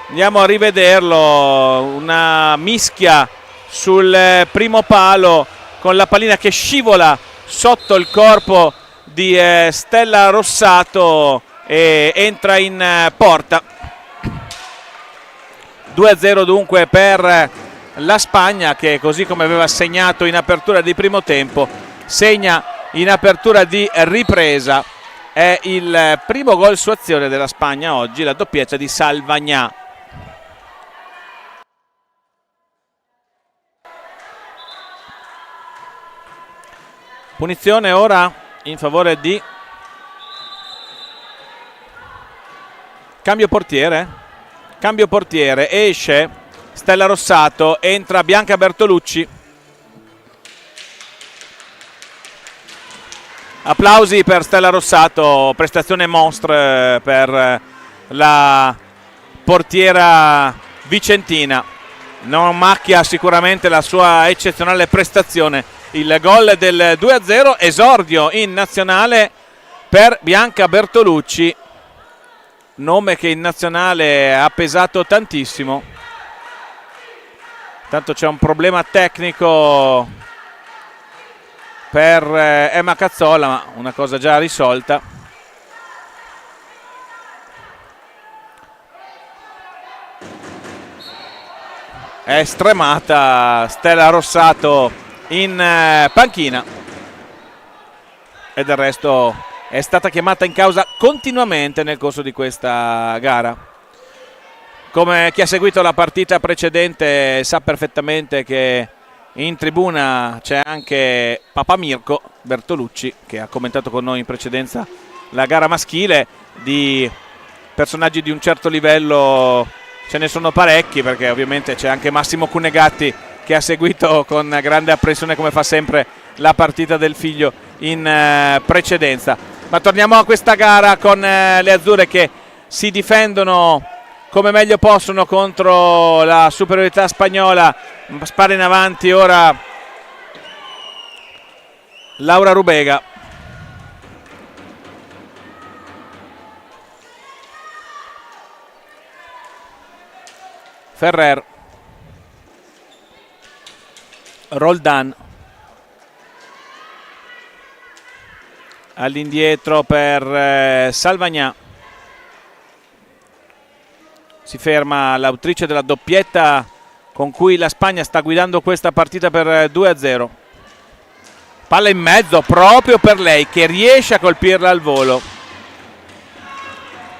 Andiamo a rivederlo, una mischia sul primo palo con la pallina che scivola sotto il corpo di Stella Rossato e entra in porta. 2-0 dunque per la Spagna, che così come aveva segnato in apertura di primo tempo segna in apertura di ripresa. È il primo gol su azione della Spagna oggi, la doppietta di Salvagnà. Punizione ora in favore di cambio portiere, esce Stella Rossato, entra Bianca Bertolucci. Applausi per Stella Rossato, prestazione monstre per la portiera vicentina. Non macchia sicuramente la sua eccezionale prestazione. Il gol del 2-0, esordio in nazionale per Bianca Bertolucci, nome che in nazionale ha pesato tantissimo. Tanto c'è un problema tecnico per Emma Cazzola, ma una cosa già risolta. È stremata Stella Rossato in panchina e del resto è stata chiamata in causa continuamente nel corso di questa gara. Come chi ha seguito la partita precedente sa perfettamente che in tribuna c'è anche Papa Mirko Bertolucci, che ha commentato con noi in precedenza la gara maschile. Di personaggi di un certo livello ce ne sono parecchi, perché ovviamente c'è anche Massimo Cunegatti che ha seguito con grande apprensione, come fa sempre, la partita del figlio in precedenza. Ma torniamo a questa gara con le azzurre che si difendono come meglio possono contro la superiorità spagnola. Spara in avanti ora Laura Rubega. Ferrer, Roldan, all'indietro per Salvagnà. Si ferma l'autrice della doppietta con cui la Spagna sta guidando questa partita per 2-0. Palla in mezzo proprio per lei, che riesce a colpirla al volo.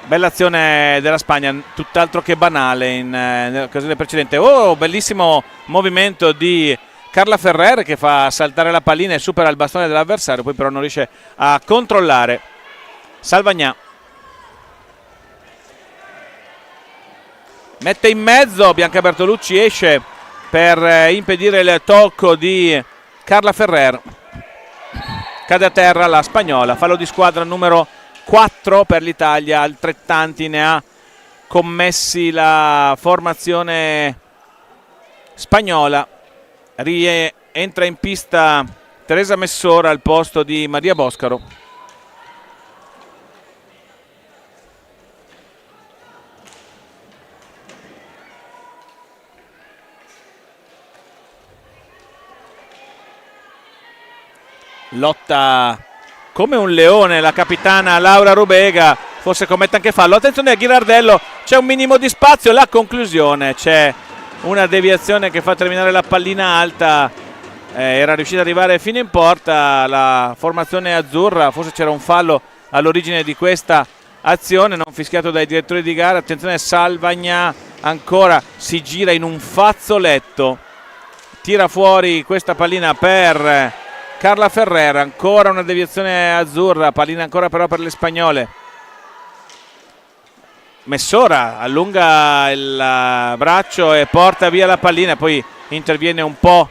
Bella azione della Spagna, tutt'altro che banale nell'occasione precedente. Oh, bellissimo movimento di Carla Ferrer, che fa saltare la pallina e supera il bastone dell'avversario, poi però non riesce a controllare. Salvagnà mette in mezzo, Bianca Bertolucci esce per impedire il tocco di Carla Ferrer. Cade a terra la spagnola, fallo di squadra numero 4 per l'Italia, altrettanti ne ha commessi la formazione spagnola. Entra in pista Teresa Messora al posto di Maria Boscaro. Lotta come un leone la capitana Laura Rubega, forse commette anche fallo. Attenzione a Ghirardello, c'è un minimo di spazio, la conclusione, c'è una deviazione che fa terminare la pallina alta. Era riuscita ad arrivare fino in porta la formazione azzurra, forse c'era un fallo all'origine di questa azione, non fischiato dai direttori di gara. Attenzione, Salvagnà ancora si gira in un fazzoletto, tira fuori questa pallina per Carla Ferrer, ancora una deviazione azzurra, pallina ancora però per le spagnole. Messora allunga il braccio e porta via la pallina, poi interviene un po'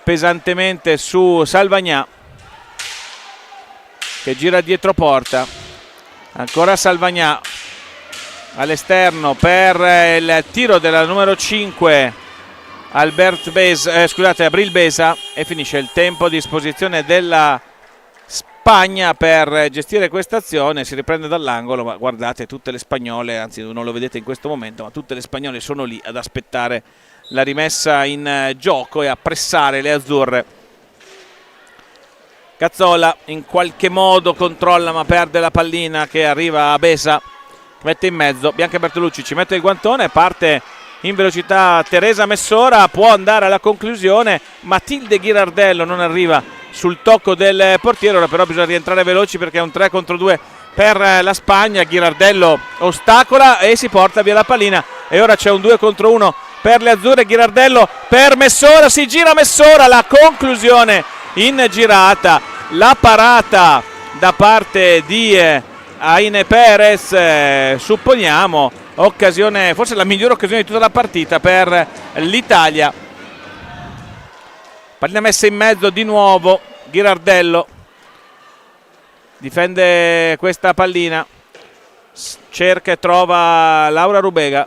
pesantemente su Salvagnà, che gira dietro porta. Ancora Salvagnà all'esterno per il tiro della numero 5 Abril Besa, e finisce il tempo a disposizione della Spagna per gestire questa azione, si riprende dall'angolo, ma guardate tutte le spagnole, anzi non lo vedete in questo momento, ma tutte le spagnole sono lì ad aspettare la rimessa in gioco e a pressare le azzurre. Cazzola in qualche modo controlla ma perde la pallina, che arriva a Besa, mette in mezzo, Bianca Bertolucci ci mette il guantone, parte in velocità Teresa Messora, può andare alla conclusione, Matilde Ghirardello non arriva sul tocco del portiere, ora però bisogna rientrare veloci perché è un 3 contro 2 per la Spagna. Ghirardello ostacola e si porta via la pallina e ora c'è un 2 contro 1 per le azzurre. Ghirardello per Messora, si gira Messora, la conclusione in girata, la parata da parte di Aine Perez, supponiamo occasione, forse la migliore occasione di tutta la partita per l'Italia. Pallina messa in mezzo di nuovo, Ghirardello difende questa pallina, cerca e trova Laura Rubega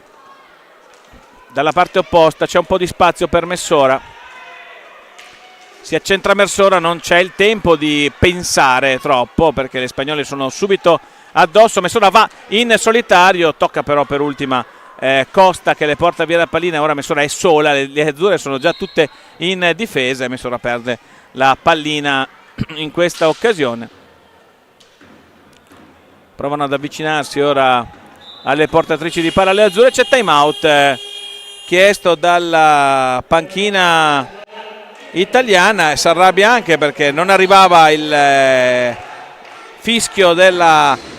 dalla parte opposta, c'è un po' di spazio per Messora, si accentra Messora, non c'è il tempo di pensare troppo perché le spagnole sono subito addosso. Messora va in solitario, tocca però per ultima Costa che le porta via la pallina, ora Messora è sola, le azzurre sono già tutte in difesa e Messora perde la pallina in questa occasione. Provano ad avvicinarsi ora alle portatrici di palla le azzurre, c'è time out chiesto dalla panchina italiana, si arrabbia anche perché non arrivava il fischio della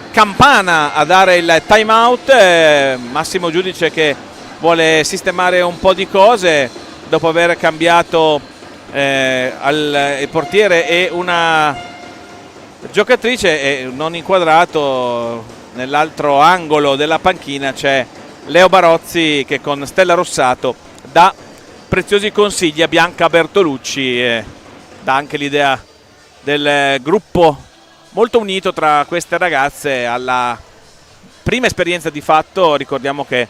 campana a dare il time out. Massimo Giudice che vuole sistemare un po' di cose dopo aver cambiato il portiere e una giocatrice, e non inquadrato nell'altro angolo della panchina c'è Leo Barozzi che con Stella Rossato dà preziosi consigli a Bianca Bertolucci, dà anche l'idea del gruppo molto unito tra queste ragazze alla prima esperienza di fatto. Ricordiamo che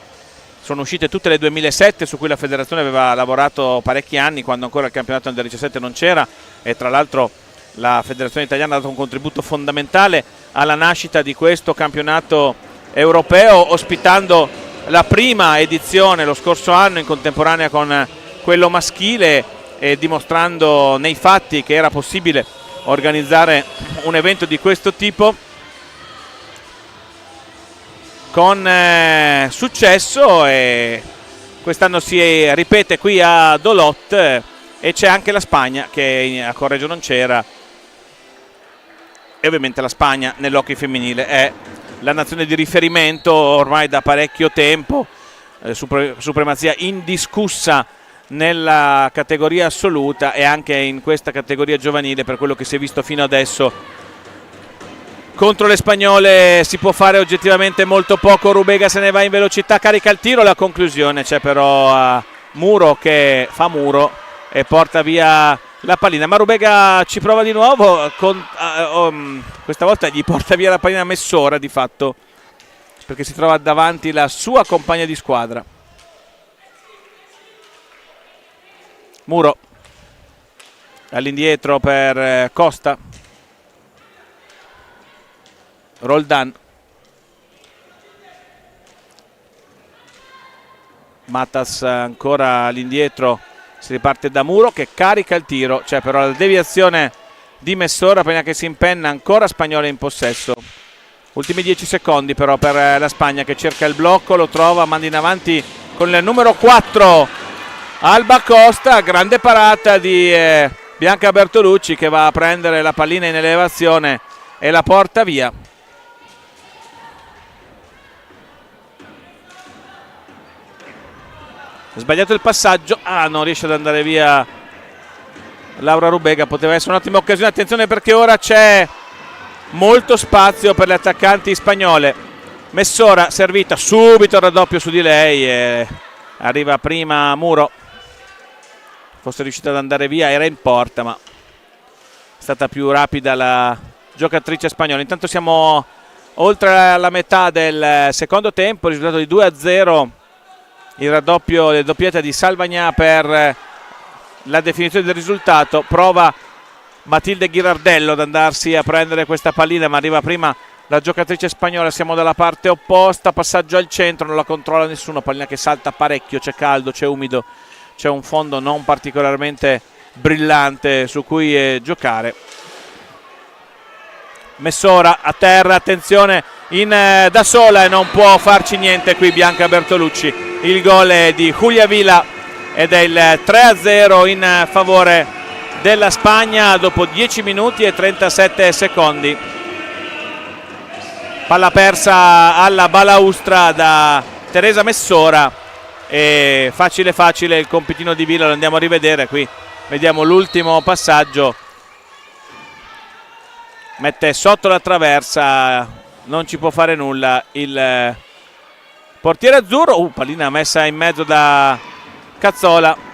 sono uscite tutte le 2007, su cui la federazione aveva lavorato parecchi anni quando ancora il campionato Under 17 non c'era, e tra l'altro la federazione italiana ha dato un contributo fondamentale alla nascita di questo campionato europeo, ospitando la prima edizione lo scorso anno in contemporanea con quello maschile e dimostrando nei fatti che era possibile organizzare un evento di questo tipo con successo, e quest'anno si ripete qui a Dolot e c'è anche la Spagna che a Correggio non c'era, e ovviamente la Spagna nell'hockey femminile è la nazione di riferimento ormai da parecchio tempo, supremazia indiscussa nella categoria assoluta e anche in questa categoria giovanile. Per quello che si è visto fino adesso contro le spagnole si può fare oggettivamente molto poco. Rubega se ne va in velocità, carica il tiro, la conclusione c'è però Muro che fa muro e porta via la pallina, ma Rubega ci prova di nuovo questa volta gli porta via la pallina Messora di fatto perché si trova davanti la sua compagna di squadra. Muro all'indietro per Costa, Roldan, Matas ancora all'indietro, si riparte da Muro che carica il tiro, c'è però la deviazione di Messora prima che si impenna, ancora Spagnola in possesso. Ultimi 10 secondi però per la Spagna che cerca il blocco, lo trova, manda in avanti con il numero 4 Alba Costa, grande parata di Bianca Bertolucci che va a prendere la pallina in elevazione e la porta via. Sbagliato il passaggio, non riesce ad andare via Laura Rubega, poteva essere un'ottima occasione. Attenzione perché ora c'è molto spazio per le attaccanti spagnole. Messora servita, subito il raddoppio su di lei e arriva prima Muro, fosse riuscita ad andare via era in porta ma è stata più rapida la giocatrice spagnola. Intanto siamo oltre la metà del secondo tempo, risultato di 2-0, il raddoppio, le doppiette di Salvagnà per la definizione del risultato. Prova Matilde Ghirardello ad andarsi a prendere questa pallina, ma arriva prima la giocatrice spagnola. Siamo dalla parte opposta, passaggio al centro, non la controlla nessuno, pallina che salta parecchio, c'è caldo, c'è umido, c'è un fondo non particolarmente brillante su cui giocare. Messora a terra, attenzione da sola e non può farci niente qui Bianca Bertolucci. Il gol è di Julia Vila ed è il 3-0 in favore della Spagna dopo 10 minuti e 37 secondi. Palla persa alla balaustra da Teresa Messora e facile facile il compitino di Vila, lo andiamo a rivedere qui, vediamo l'ultimo passaggio, mette sotto la traversa, non ci può fare nulla il portiere azzurro. Pallina messa in mezzo da Cazzola,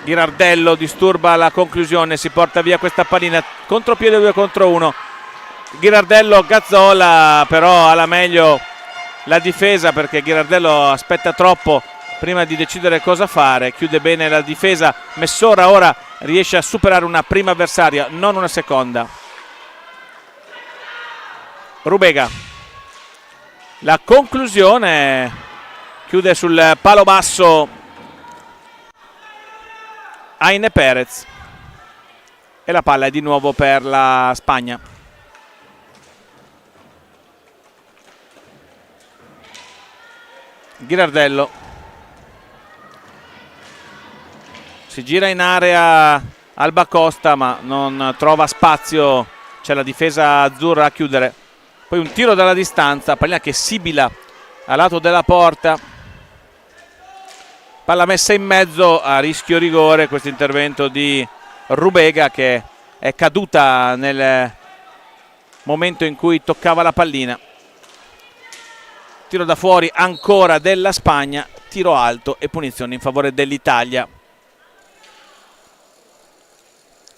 Ghirardello disturba la conclusione, si porta via questa pallina, contropiede 2 contro 1, Ghirardello Cazzola però ha la meglio la difesa, perché Ghirardello aspetta troppo prima di decidere cosa fare, chiude bene la difesa. Messora ora riesce a superare una prima avversaria, non una seconda. Rubega, la conclusione, chiude sul palo basso Aine Perez e la palla è di nuovo per la Spagna. Ghirardello si gira in area Alba Costa ma non trova spazio, c'è la difesa azzurra a chiudere. Poi un tiro dalla distanza, pallina che sibila a lato della porta, palla messa in mezzo a rischio rigore. Questo intervento di Rubega che è caduta nel momento in cui toccava la pallina. Tiro da fuori ancora della Spagna, tiro alto e punizione in favore dell'Italia.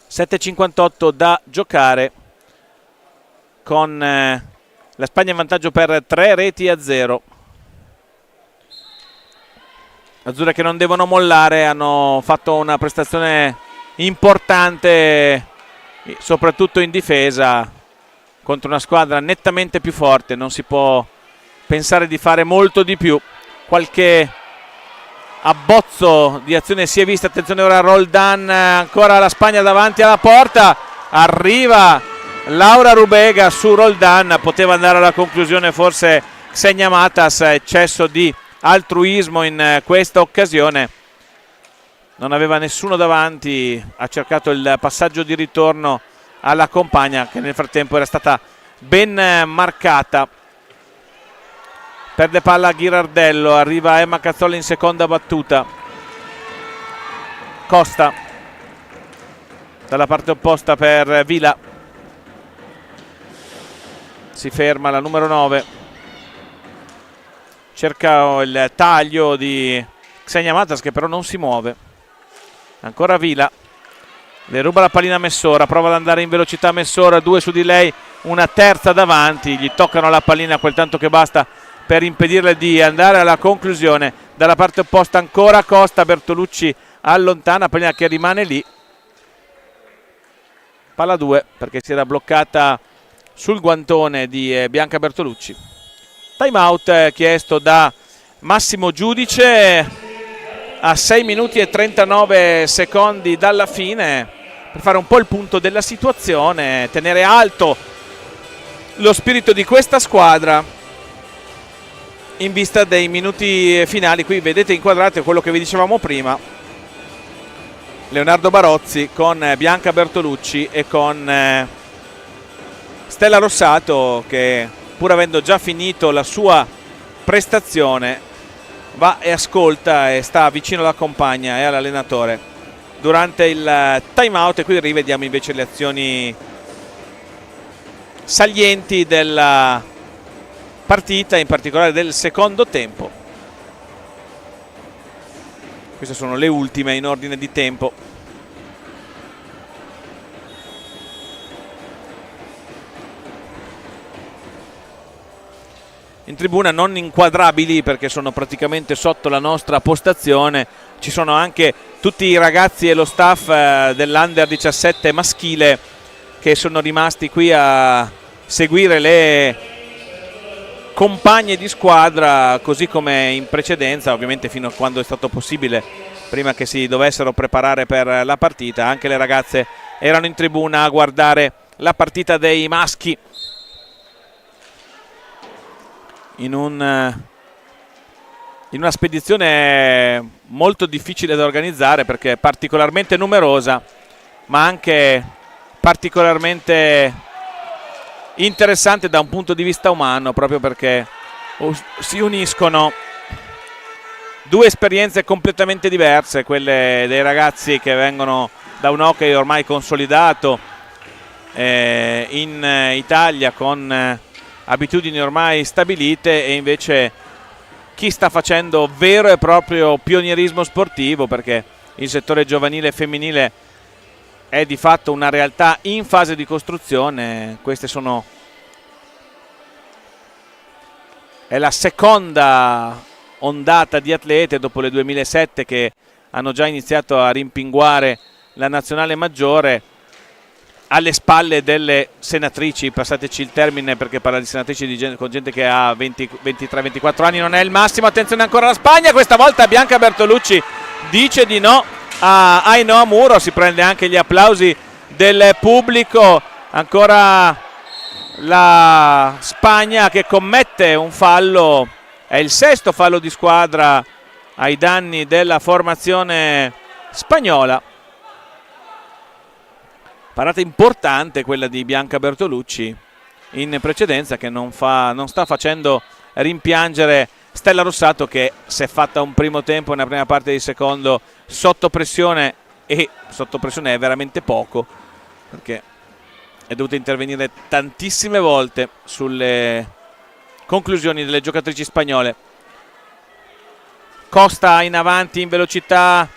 7:58 da giocare, con la Spagna in vantaggio per 3-0. Azzurre che non devono mollare, hanno fatto una prestazione importante soprattutto in difesa contro una squadra nettamente più forte. Non si può pensare di fare molto di più. Qualche abbozzo di azione si è vista. Attenzione ora a Roldan, ancora la Spagna davanti alla porta, arriva Laura Rubega su Roldan, poteva andare alla conclusione forse Xenia Matas, eccesso di altruismo in questa occasione, non aveva nessuno davanti, ha cercato il passaggio di ritorno alla compagna che nel frattempo era stata ben marcata. Perde palla Ghirardello, arriva Emma Cazzola in seconda battuta. Costa dalla parte opposta per Vila, si ferma la numero 9, cerca il taglio di Xenia Matas che però non si muove. Ancora Vila, le ruba la pallina Messora, prova ad andare in velocità Messora, 2 su di lei, una terza davanti, gli toccano la pallina quel tanto che basta per impedirle di andare alla conclusione. Dalla parte opposta ancora Costa, Bertolucci allontana, pallina che rimane lì, palla 2 perché si era bloccata sul guantone di Bianca Bertolucci. Time out chiesto da Massimo Giudice a 6 minuti e 39 secondi dalla fine, per fare un po' il punto della situazione, tenere alto lo spirito di questa squadra in vista dei minuti finali. Qui vedete inquadrato quello che vi dicevamo prima, Leonardo Barozzi con Bianca Bertolucci e con Stella Rossato che, pur avendo già finito la sua prestazione, va e ascolta e sta vicino alla compagna e all'allenatore durante il time out. E qui rivediamo invece le azioni salienti della partita, in particolare del secondo tempo. Queste sono le ultime in ordine di tempo. in tribuna, non inquadrabili perché sono praticamente sotto la nostra postazione. Ci sono anche tutti i ragazzi e lo staff dell'Under 17 maschile che sono rimasti qui a seguire le compagne di squadra, così come in precedenza, ovviamente fino a quando è stato possibile, prima che si dovessero preparare per la partita. Anche le ragazze erano in tribuna a guardare la partita dei maschi in una spedizione molto difficile da organizzare, perché è particolarmente numerosa ma anche particolarmente interessante da un punto di vista umano, proprio perché si uniscono due esperienze completamente diverse, quelle dei ragazzi che vengono da un hockey ormai consolidato in Italia con abitudini ormai stabilite, e invece chi sta facendo vero e proprio pionierismo sportivo, perché il settore giovanile e femminile è di fatto una realtà in fase di costruzione. Queste è la seconda ondata di atlete dopo le 2007 che hanno già iniziato a rimpinguare la nazionale maggiore, alle spalle delle senatrici, passateci il termine perché parla di senatrici con gente che ha 23-24 anni non è il massimo. Attenzione ancora la Spagna, questa volta Bianca Bertolucci dice di no a Ainhoa Muro, si prende anche gli applausi del pubblico. Ancora la Spagna che commette un fallo, è il sesto fallo di squadra ai danni della formazione spagnola. Parata importante quella di Bianca Bertolucci in precedenza, che non sta facendo rimpiangere Stella Rossato, che si è fatta un primo tempo nella prima parte di secondo sotto pressione, e sotto pressione è veramente poco perché è dovuta intervenire tantissime volte sulle conclusioni delle giocatrici spagnole. Costa in avanti in velocità,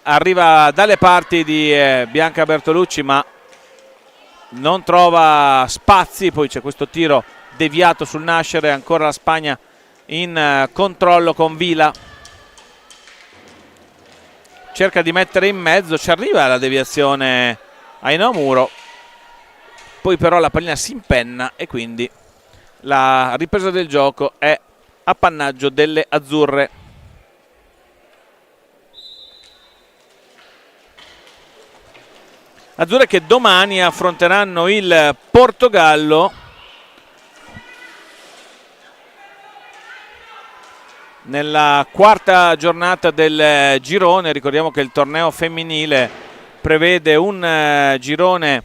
arriva dalle parti di Bianca Bertolucci ma non trova spazi, poi c'è questo tiro deviato sul nascere. Ancora la Spagna in controllo con Vila, cerca di mettere in mezzo, ci arriva la deviazione Ainhoa Muro, poi però la pallina si impenna e quindi la ripresa del gioco è appannaggio delle azzurre. Azzurre che domani affronteranno il Portogallo nella quarta giornata del girone. Ricordiamo che il torneo femminile prevede un girone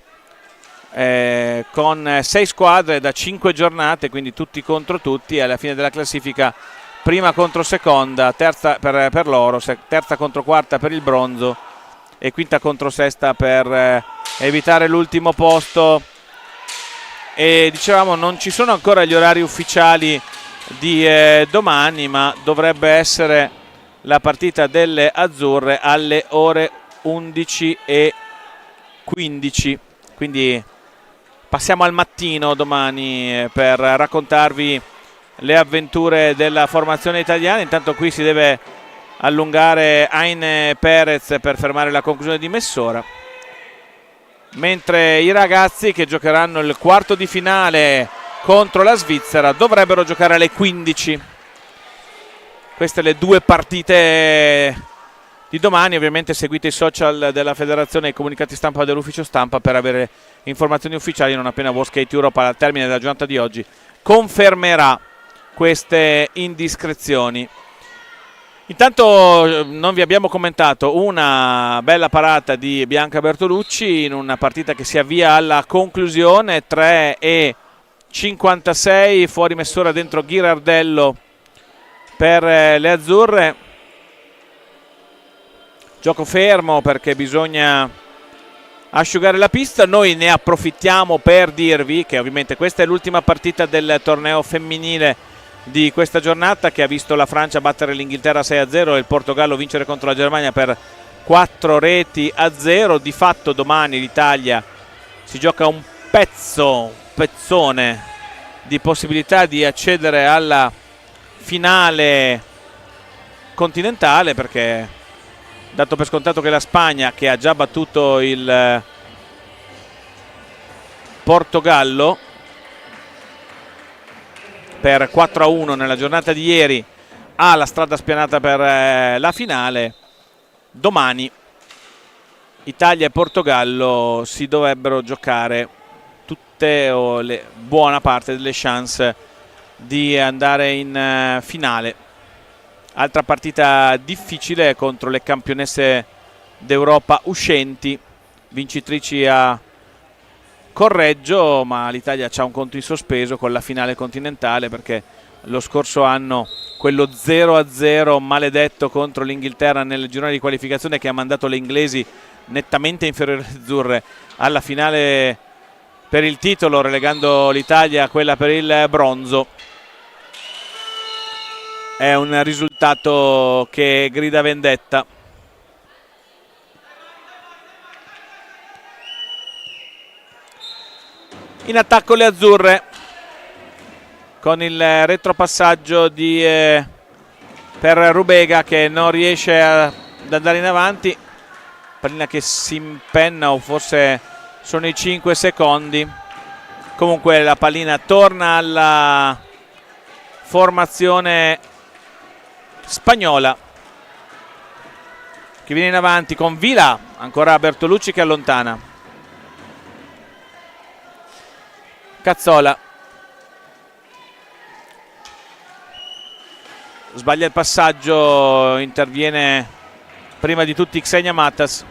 con 6 squadre da 5 giornate, quindi tutti contro tutti. Alla fine della classifica prima contro seconda, terza per l'oro, terza contro quarta per il bronzo e quinta contro sesta per evitare l'ultimo posto. E dicevamo, non ci sono ancora gli orari ufficiali di domani, ma dovrebbe essere la partita delle azzurre alle ore 11:15, quindi passiamo al mattino domani per raccontarvi le avventure della formazione italiana. Intanto qui si deve allungare Aine Perez per fermare la conclusione di Messora, mentre i ragazzi che giocheranno il quarto di finale contro la Svizzera dovrebbero giocare alle 15. Queste le due partite di domani. Ovviamente seguite i social della federazione e i comunicati stampa dell'ufficio stampa per avere informazioni ufficiali non appena World Skate Europe al termine della giornata di oggi confermerà queste indiscrezioni. Intanto non vi abbiamo commentato una bella parata di Bianca Bertolucci in una partita che si avvia alla conclusione, 3:56 fuori Messora dentro Ghirardello per le azzurre. Gioco fermo perché bisogna asciugare la pista. Noi ne approfittiamo per dirvi che ovviamente questa è l'ultima partita del torneo femminile di questa giornata, che ha visto la Francia battere l'Inghilterra 6-0 e il Portogallo vincere contro la Germania per 4-0. Di fatto domani l'Italia si gioca un pezzone di possibilità di accedere alla finale continentale, perché dato per scontato che la Spagna, che ha già battuto il Portogallo per 4-1 nella giornata di ieri, ha la strada spianata per la finale, domani Italia e Portogallo si dovrebbero giocare tutte o buona parte delle chance di andare in finale. Altra partita difficile contro le campionesse d'Europa uscenti, vincitrici a Correggio, ma l'Italia c'ha un conto in sospeso con la finale continentale, perché lo scorso anno quello 0-0 maledetto contro l'Inghilterra nel girone di qualificazione, che ha mandato le inglesi nettamente inferiori alle azzurre alla finale per il titolo, relegando l'Italia a quella per il bronzo, è un risultato che grida vendetta. In attacco le azzurre con il retropassaggio per Rubega, che non riesce ad andare in avanti, pallina che si impenna, o forse sono i 5 secondi. Comunque la pallina torna alla formazione spagnola, che viene in avanti con Vila, ancora Bertolucci che allontana. Cazzola sbaglia il passaggio, interviene prima di tutti Xenia Matas.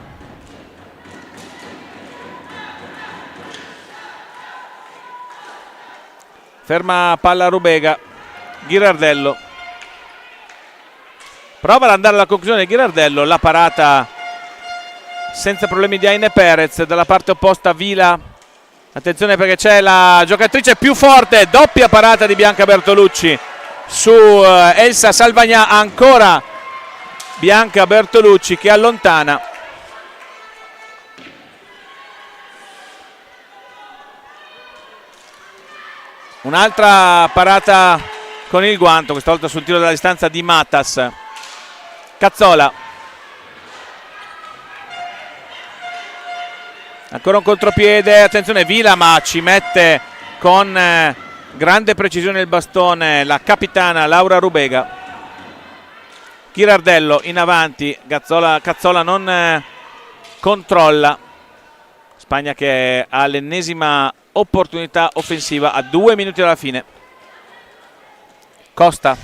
Ferma palla Rubega, Ghirardello prova ad andare alla conclusione. Ghirardello, la parata senza problemi di Aine Perez. Dalla parte opposta Vila, attenzione perché c'è la giocatrice più forte, doppia parata di Bianca Bertolucci su Elsa Salvagnà, ancora Bianca Bertolucci che allontana. Un'altra parata con il guanto, questa volta sul tiro dalla distanza di Matas. Cazzola, ancora un contropiede, attenzione Vila, ma ci mette con grande precisione il bastone la capitana Laura Rubega. Ghirardello in avanti, Cazzola non controlla. Spagna che ha l'ennesima opportunità offensiva a 2 minuti dalla fine. Costa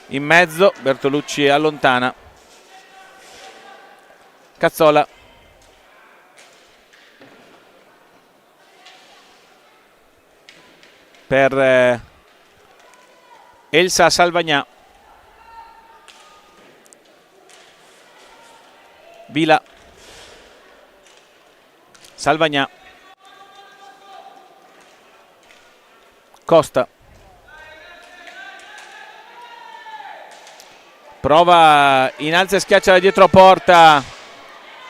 in mezzo, Bertolucci allontana. Cazzola, per Elsa Salvagnà. Vila, Salvagnà, Costa, prova in alza e schiaccia da dietro porta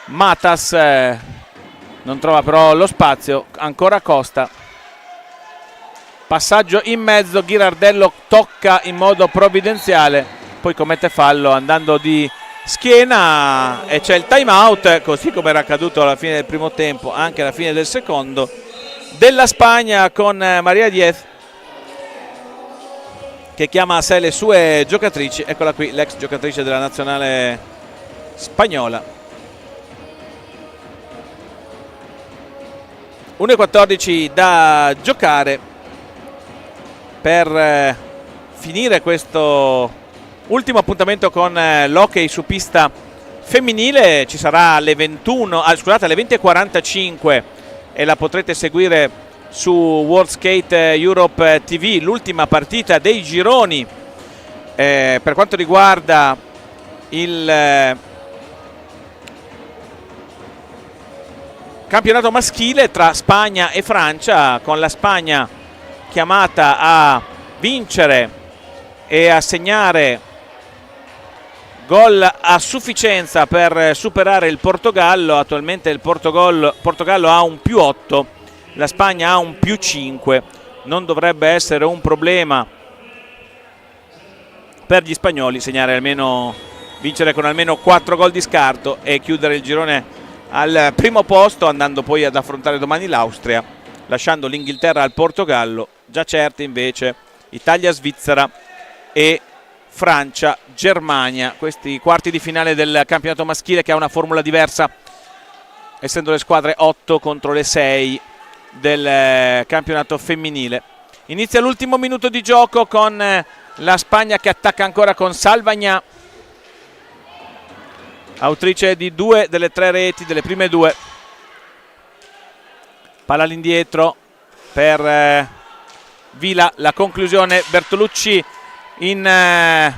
Matas, non trova però lo spazio, ancora Costa. Passaggio in mezzo, Ghirardello tocca in modo provvidenziale, poi commette fallo andando di schiena e c'è il time out, così come era accaduto alla fine del primo tempo, anche alla fine del secondo, della Spagna, con Maria Diez che chiama a sé le sue giocatrici. Eccola qui l'ex giocatrice della nazionale spagnola. 1:14 da giocare per finire questo ultimo appuntamento con l'hockey su pista femminile. Ci sarà alle 21, scusate, alle 20:45 e la potrete seguire su World Skate Europe TV, l'ultima partita dei gironi per quanto riguarda il campionato maschile tra Spagna e Francia, con la Spagna chiamata a vincere e a segnare gol a sufficienza per superare il Portogallo. Attualmente il Portogallo ha un +8, la Spagna ha un +5, non dovrebbe essere un problema per gli spagnoli vincere con almeno 4 gol di scarto e chiudere il girone al primo posto, andando poi ad affrontare domani l'Austria, lasciando l'Inghilterra al Portogallo, già certi invece Italia, Svizzera e Francia, Germania. Questi quarti di finale del campionato maschile, che ha una formula diversa, essendo le squadre 8 contro le 6 del campionato femminile. Inizia l'ultimo minuto di gioco con la Spagna che attacca ancora con Salvagnà, autrice di 2 delle 3 reti, delle prime 2. Palla all'indietro per Vila, la conclusione Bertolucci in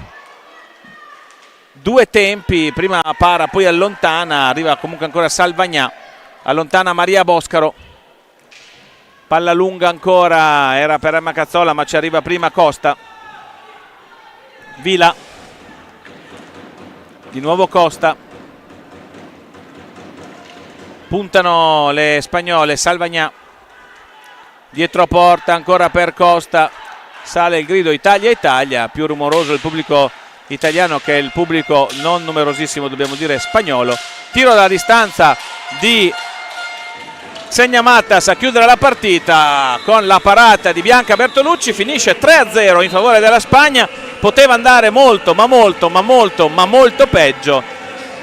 2 tempi, prima para poi allontana, arriva comunque ancora Salvagnà, allontana Maria Boscaro. Palla lunga ancora, era per Emma Cazzola ma ci arriva prima Costa. Vila, di nuovo Costa, puntano le spagnole. Salvagnà dietro a porta ancora per Costa, sale il grido Italia Italia, più rumoroso il pubblico italiano che il pubblico non numerosissimo, dobbiamo dire, spagnolo. Tiro dalla distanza di Segnamattas a chiudere la partita con la parata di Bianca Bertolucci. Finisce 3-0 in favore della Spagna. Poteva andare molto peggio.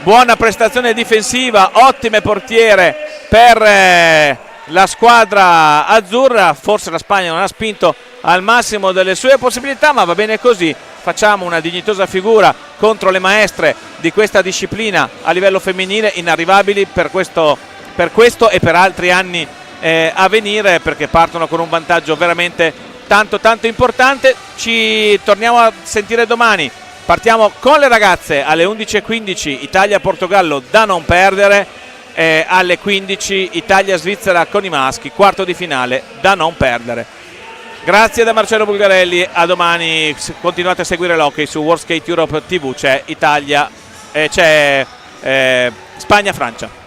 Buona prestazione difensiva, ottime portiere per la squadra azzurra. Forse la Spagna non ha spinto al massimo delle sue possibilità, ma va bene così. Facciamo una dignitosa figura contro le maestre di questa disciplina a livello femminile, inarrivabili per questo e per altri anni a venire, perché partono con un vantaggio veramente tanto importante. Ci torniamo a sentire domani. Partiamo con le ragazze alle 11:15, Italia-Portogallo da non perdere, alle 15 Italia-Svizzera con i maschi, quarto di finale da non perdere. Grazie da Marcello Bulgarelli, a domani. Continuate a seguire l'hockey su World Skate Europe TV, c'è Spagna-Francia.